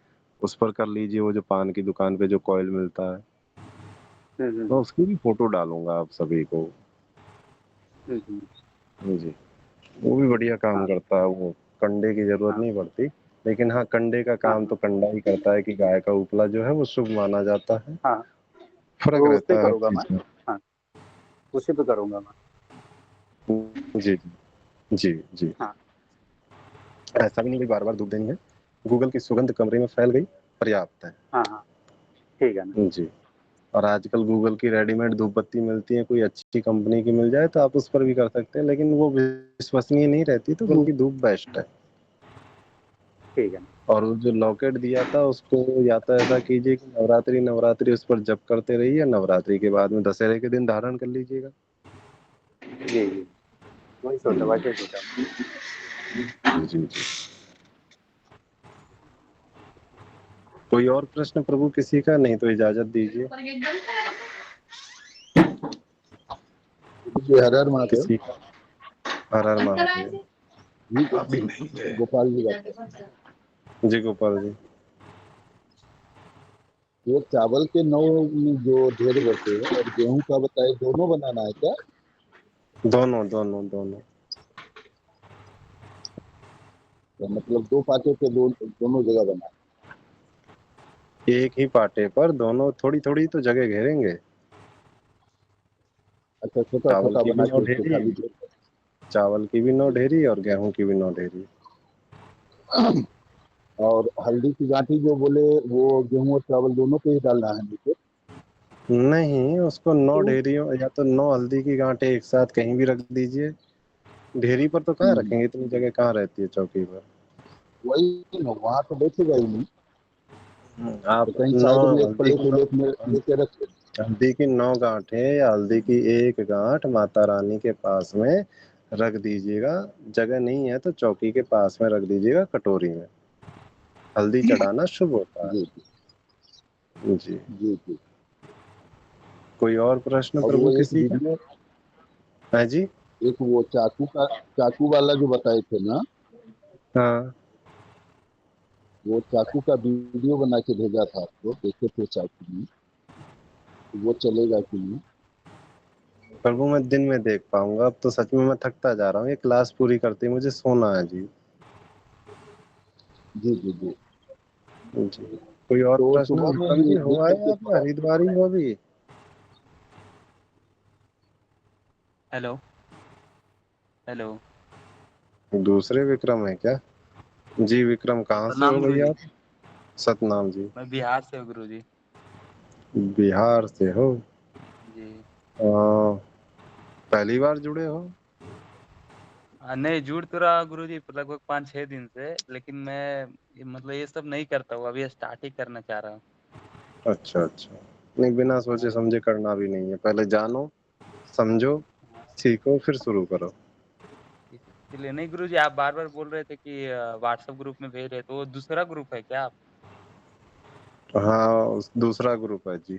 उस पर कर लीजिए, वो जो पान की दुकान पे जो कॉइल मिलता है। मैं उसकी भी फोटो डालूंगा आप सभी को। जी वो भी बढ़िया काम हाँ करता है, वो कंडे की जरूरत हाँ नहीं पड़ती। लेकिन हाँ कंडे का हाँ काम तो कंडा ही करता है कि गाय का उपला जो है वो शुभ माना जाता है, हाँ, फर्क वो उस पे रहता है हर करूँगा मैं। चीज में। हाँ, उसी पे करूँगा मैं। जी जी जी। हाँ ऐसा भी नहीं कि बार बार धूप देनी है, गूगल की सुगंध कमरे में फैल गई पर्याप्त है। हाँ हाँ ठीक है ना। जी। और आजकल गूगल की रेडीमेड धूप बत्ती मिलती है, कोई अच्छी कंपनी की मिल जाए तो आप उस पर भी कर सकते हैं, लेकिन वो विश्वसनीय नहीं रहती, तो गूगल की धूप बेस्ट है। ठीक है ना। और वो जो लॉकेट दिया था उसको या तो ऐसा कीजिए कि नवरात्रि उस पर जप करते रहिए, नवरात्रि के बाद में दशहरे के दिन धारण कर लीजिएगा। जी जी, वही सोचा, वैसे ही सोचा। जी जी। कोई और प्रश्न प्रभु किसी का? नहीं तो इजाजत दीजिए। हर हर महादेव। किसी का? हर हर महादेव। अभी नहीं गए। गोपाल जी बात कर रहे हैं। जी गोपाल जी, ये चावल के 9 जो ढेर बचे हैं और गेहूं का बताए, दोनों बनाना है क्या? दोनों दोनों दोनों। तो मतलब 2 पार्टों पे दोनों जगह बना है। एक ही पाटे पर दोनों थोड़ी थोड़ी तो जगह घेरेंगे। अच्छा, छोटा चावल छोटा की भी बना 9 के उसको ढेरी, खाली ढेर कर। चावल की भी 9 ढेरी और गेहूं की भी 9 ढेरी। और हल्दी की गांठी जो बोले वो गेहूं और चावल दोनों पे ही डालना है नीचे। नहीं, उसको 9 तो ढेरियों या तो 9 हल्दी की गांठें एक साथ कहीं भी रख दीजिए। ढेरी पर तो कहाँ रखेंगे, इतनी जगह कहाँ रहती है चौकी पर। वही ना, वहां तो बैठेगा ही नहीं, आप तो कहीं 9 साइड में एक हल्दी प्लेट की उलेट में लेके रख। हल्दी की 9 गांठें या हल्दी की एक गांठ माता रानी के पास में रख दीजिएगा। जगह नहीं है तो चौकी के पास में रख दीजिएगा कटोरी में। हल्दी चढ़ाना शुभ होता जी है जी। जी जी। कोई और प्रश्न और प्रभु वो एक किसी का? वीडियो, है जी। एक वो चाकू वाला जो बताए थे ना, हाँ, वो चाकू का वीडियो बना के भेजा था आपको, देखे थे चाकू में, तो वो चलेगा कि नहीं? प्रभु मैं दिन में देख पाऊंगा, अब तो सच में मैं थकता जा रहा हूँ, ये क्लास पूरी करते ही मुझे सोना है जी। जी जी जी। जी कोई और तो प्रश्न? सुबह में विक्रम ये जी देख हो आए करके आप थोड़ा। हरिद्वार ही हो अभी? Hello hello. दूसरे विक्रम है क्या? जी विक्रम, कहाँ से प्रणाम हो गुरु भैया जी। आप? सतनाम जी। मैं बिहार से हूँ गुरु जी। बिहार से हो? जी। पहली बार जुड़े हो? नहीं, जुड़ तो रहा गुरु जी लगभग 5-6 दिन से, लेकिन मैं मतलब ये सब नहीं करता हूँ, अभी स्टार्ट ही करना चाह रहा हूँ। अच्छा अच्छा, नहीं बिना सोचे समझे करना भी नहीं है, पहले जानो समझो सीखो फिर शुरू करो। इसलिए नहीं गुरु जी, आप बार बार बोल रहे थे कि व्हाट्सएप ग्रुप में भेज रहे, तो वो दूसरा ग्रुप है क्या आप? हाँ दूसरा ग्रुप है जी।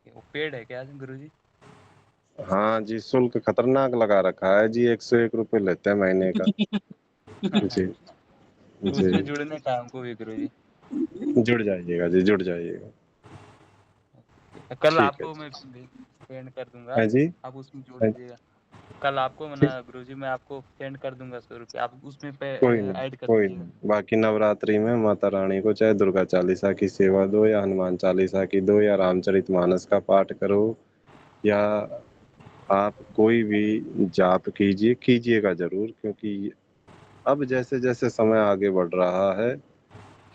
वो पेड है क्या गुरु जी? हाँ जी, शुल्क खतरनाक लगा रखा है जी, 101 रुपये लेते हैं महीने का। जी तो जी। उसमें जुड़ने का हमको भी गुरु जी। जुड़ जाइएगा जी, जुड़ जाइएगा। कल ठीक है आपको जी। मैं सेंड कर दूंगा, है जी। आप उसमें जोड़ है, दीजिएगा। कल आपको ठीक, ना गुरु जी मैं आपको सेंड कर दूंगा 100 रुपये, आप उसमें पे कोई नहीं ऐड कर कोई दीजिएगा। नहीं। बाकी नवरात्रि में माता रानी को चाहे दुर्गा चालीसा की सेवा दो या हनुमान चालीसा की दो या रामचरितमानस का पाठ करो या आप कोई भी जाप कीजिएगा जरूर, क्योंकि अब जैसे जैसे समय आगे बढ़ रहा है,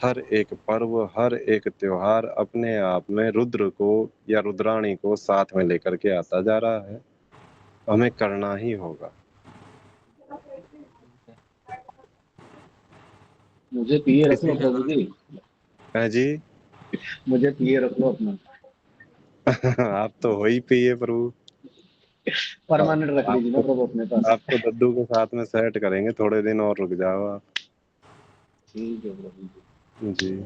हर एक पर्व हर एक त्योहार अपने आप में रुद्र को या रुद्राणी को साथ में लेकर के आता जा रहा है, हमें करना ही होगा। मुझे पिए रख लो किसी प्रभु जी, है जी। मुझे पिए रख लो अपना। आप तो हो ही पिए प्रभु। परमानेंट रख लीजिए ना आपको प्रभु अपने पास। आपको दद्दू के साथ में सेट करेंगे, थोड़े दिन और रुक जाओ आप। ठीक है प्रभु जी। जी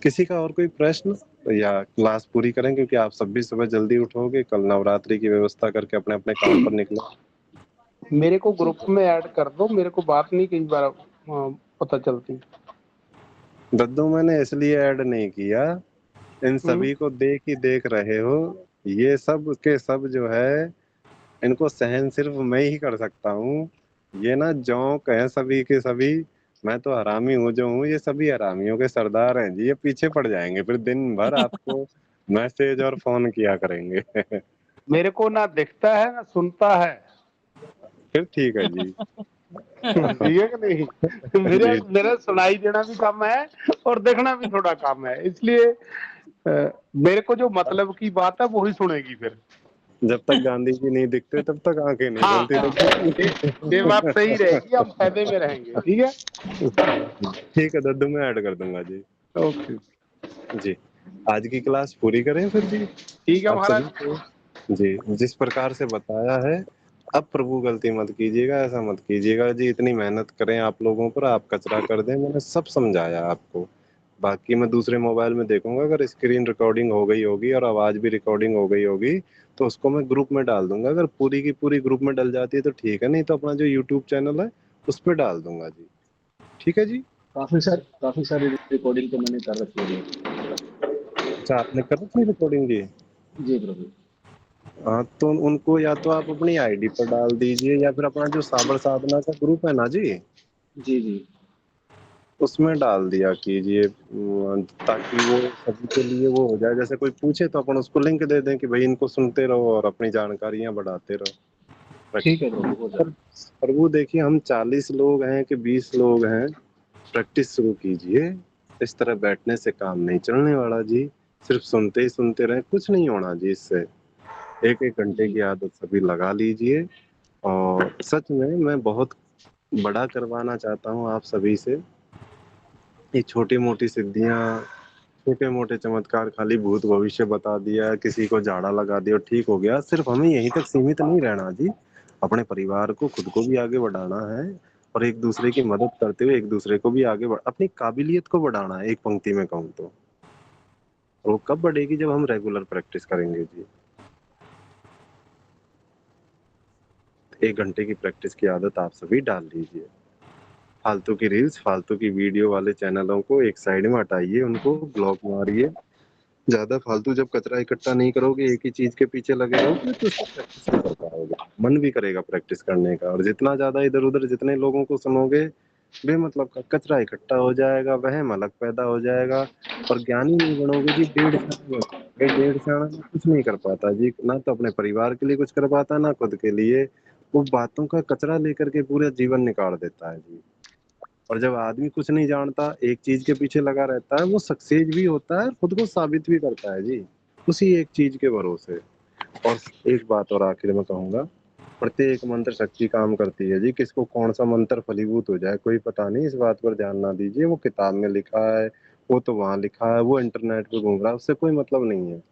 किसी का और कोई प्रश्न या क्लास पूरी करें, क्योंकि आप सब भी सुबह जल्दी उठोगे, कल नवरात्रि की व्यवस्था करके अपने अपने काम पर निकलो। मेरे को ग्रुप में ऐड कर दो, मेरे को बात नहीं कई बार पता चलती। दद्दू मैंने इसलिए ऐड नहीं किया, इन हम्म। सभी को देख ही देख रहे हो, ये सब के सब जो है इनको सहन सिर्फ मैं ही कर सकता हूँ। ये ना जोंक है सभी के सभी, मैं तो हरामी हूँ जो हूँ, ये सभी हरामियों के सरदार हैं जी, ये पीछे पड़ जाएंगे फिर दिन भर आपको मैसेज और फोन किया करेंगे। मेरे को ना दिखता है ना सुनता है। फिर ठीक है जी। ठीक है कि नहीं? मेरे जी मेरा सुनाई देना भी काम है और देखना भी थोड़ा काम है, इसलिए मेरे को जो मतलब की बात है वो ही सुनेगी फिर। जब तक गांधी जी नहीं दिखते तब तक आंखें नहीं हाँ खुलती, हाँ, तो ये बात सही रहेगी, हम फायदे में रहेंगे। ठीक है। ठीक है दद्दू मैं ऐड कर दूंगा जी। ओके। जी आज की क्लास पूरी करें फिर जी। ठीक है आप सभी महाराज। को जी जिस प्रकार से बताया है, अब प्रभु गलती मत कीजिएगा, ऐसा मत कीजिएगा जी, इतनी मेहनत करें आप लोगों पर, आप कचरा कर दें, मैंने सब समझाया आपको। बाकी मैं दूसरे मोबाइल में देखूंगा, अगर स्क्रीन रिकॉर्डिंग हो गई होगी और आवाज भी रिकॉर्डिंग हो गई होगी तो उसको मैं ग्रुप में डाल दूंगा, अगर पूरी की पूरी ग्रुप में डल जाती है तो ठीक है, नहीं तो अपना जो यूट्यूब चैनल है उस पर डाल दूंगा जी। ठीक है जी। काफी सारी रिकॉर्डिंग तो मैंने कर रखी है। अच्छा आपने कर रखी रिकॉर्डिंग जी? जी प्रभु। हाँ तो उनको या तो आप अपनी आईडी पर डाल दीजिए या फिर अपना जो साबर साधना का ग्रुप है ना जी, जी जी। उसमें डाल दिया कीजिए, ताकि वो सभी के लिए वो हो जाए, जैसे कोई पूछे तो अपन उसको लिंक दे दें कि भाई इनको सुनते रहो और अपनी जानकारियां बढ़ाते रहो। ठीक है प्रभु, हो पर जाए। प्रभु देखिए हम 40 लोग हैं कि 20 लोग हैं, प्रैक्टिस शुरू कीजिए, इस तरह बैठने से काम नहीं चलने वाला जी। सिर्फ सुनते ही सुनते रहे, कुछ नहीं होना जी इससे। एक एक घंटे की आदत सभी लगा लीजिए। और सच में मैं बहुत बड़ा करवाना चाहता हूँ आप सभी से। ये छोटी मोटी सिद्धियां, छोटे मोटे चमत्कार, खाली भूत भविष्य बता दिया, किसी को झाड़ा लगा दिया और ठीक हो गया, सिर्फ हमें यहीं तक सीमित नहीं रहना जी। अपने परिवार को, खुद को भी आगे बढ़ाना है और एक दूसरे की मदद करते हुए एक दूसरे को भी आगे अपनी काबिलियत को बढ़ाना है। एक पंक्ति में कहूँ तो वो कब बढ़ेगी? जब हम रेगुलर प्रैक्टिस करेंगे जी। 1 घंटे की प्रैक्टिस की आदत आप सभी डाल लीजिए। फालतू की रील्स, फालतू की वीडियो वाले चैनलों को एक साइड में हटाइए, उनको ब्लॉक मारिए। ज्यादा फालतू जब कचरा इकट्ठा नहीं करोगे, एक ही चीज के पीछे लगे रहोगे, तो उसको प्रैक्टिस नहीं कर पाओगे। मन भी करेगा प्रैक्टिस करने का, और जितना ज्यादा इधर उधर जितने लोगों को सुनोगे, बेमतलब का कचरा इकट्ठा हो जाएगा, वहम अलग पैदा हो जाएगा, और ज्ञानी नहीं बनोगे जी। डेढ़ सियाना कुछ नहीं कर पाता जी, ना तो अपने परिवार के लिए कुछ कर पाता, ना खुद के लिए। वो बातों का कचरा लेकर के पूरा जीवन निकाल देता है जी। और जब आदमी कुछ नहीं जानता, एक चीज के पीछे लगा रहता है, वो सक्सेस भी होता है, खुद को साबित भी करता है जी, उसी एक चीज के भरोसे। और एक बात और आखिर में कहूंगा, प्रत्येक मंत्र शक्ति काम करती है जी। किसको कौन सा मंत्र फलीभूत हो जाए कोई पता नहीं, इस बात पर ध्यान ना दीजिए। वो किताब में लिखा है, वो तो वहां लिखा है, वो इंटरनेट पे घूम रहा है, उससे कोई मतलब नहीं है।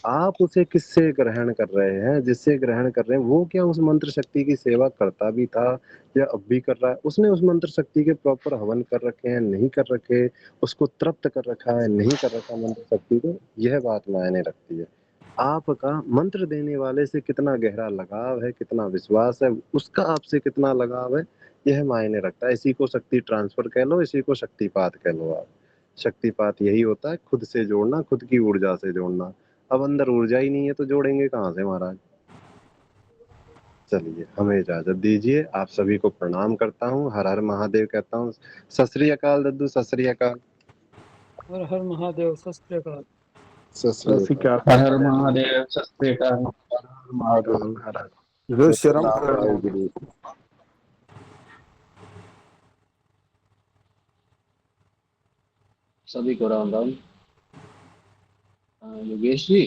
आप उसे किससे ग्रहण कर रहे हैं? जिससे ग्रहण कर रहे हैं वो क्या उस मंत्र शक्ति की सेवा करता भी था या अब भी कर रहा है? उसने उस मंत्र शक्ति के प्रॉपर हवन कर रखे हैं, नहीं कर रखे, उसको तृप्त कर रखा है, नहीं कर रखा मंत्र शक्ति को, यह बात मायने रखती है। आपका मंत्र देने वाले से कितना गहरा लगाव है, कितना विश्वास है, उसका आपसे कितना लगाव है, यह मायने रखता है। इसी को शक्ति ट्रांसफर कह लो, इसी को शक्तिपात कह लो आप। शक्तिपात यही होता है, खुद से जोड़ना, खुद की ऊर्जा से जोड़ना। अब अंदर ऊर्जा ही नहीं है तो जोड़ेंगे कहाँ से महाराज? चलिए हमें इजाजत दीजिए, आप सभी को प्रणाम करता हूँ, हर हर महादेव कहता हूँ। सत श्री अकाल दद्दू, सत श्री अकाल। हर हर महादेव, सत श्री अकाल। सत श्री अकाल। हर हर महादेव, सत श्री अकाल। जय श्री राम। वाहिगुरु। सभी को राम राम। योगेश जी,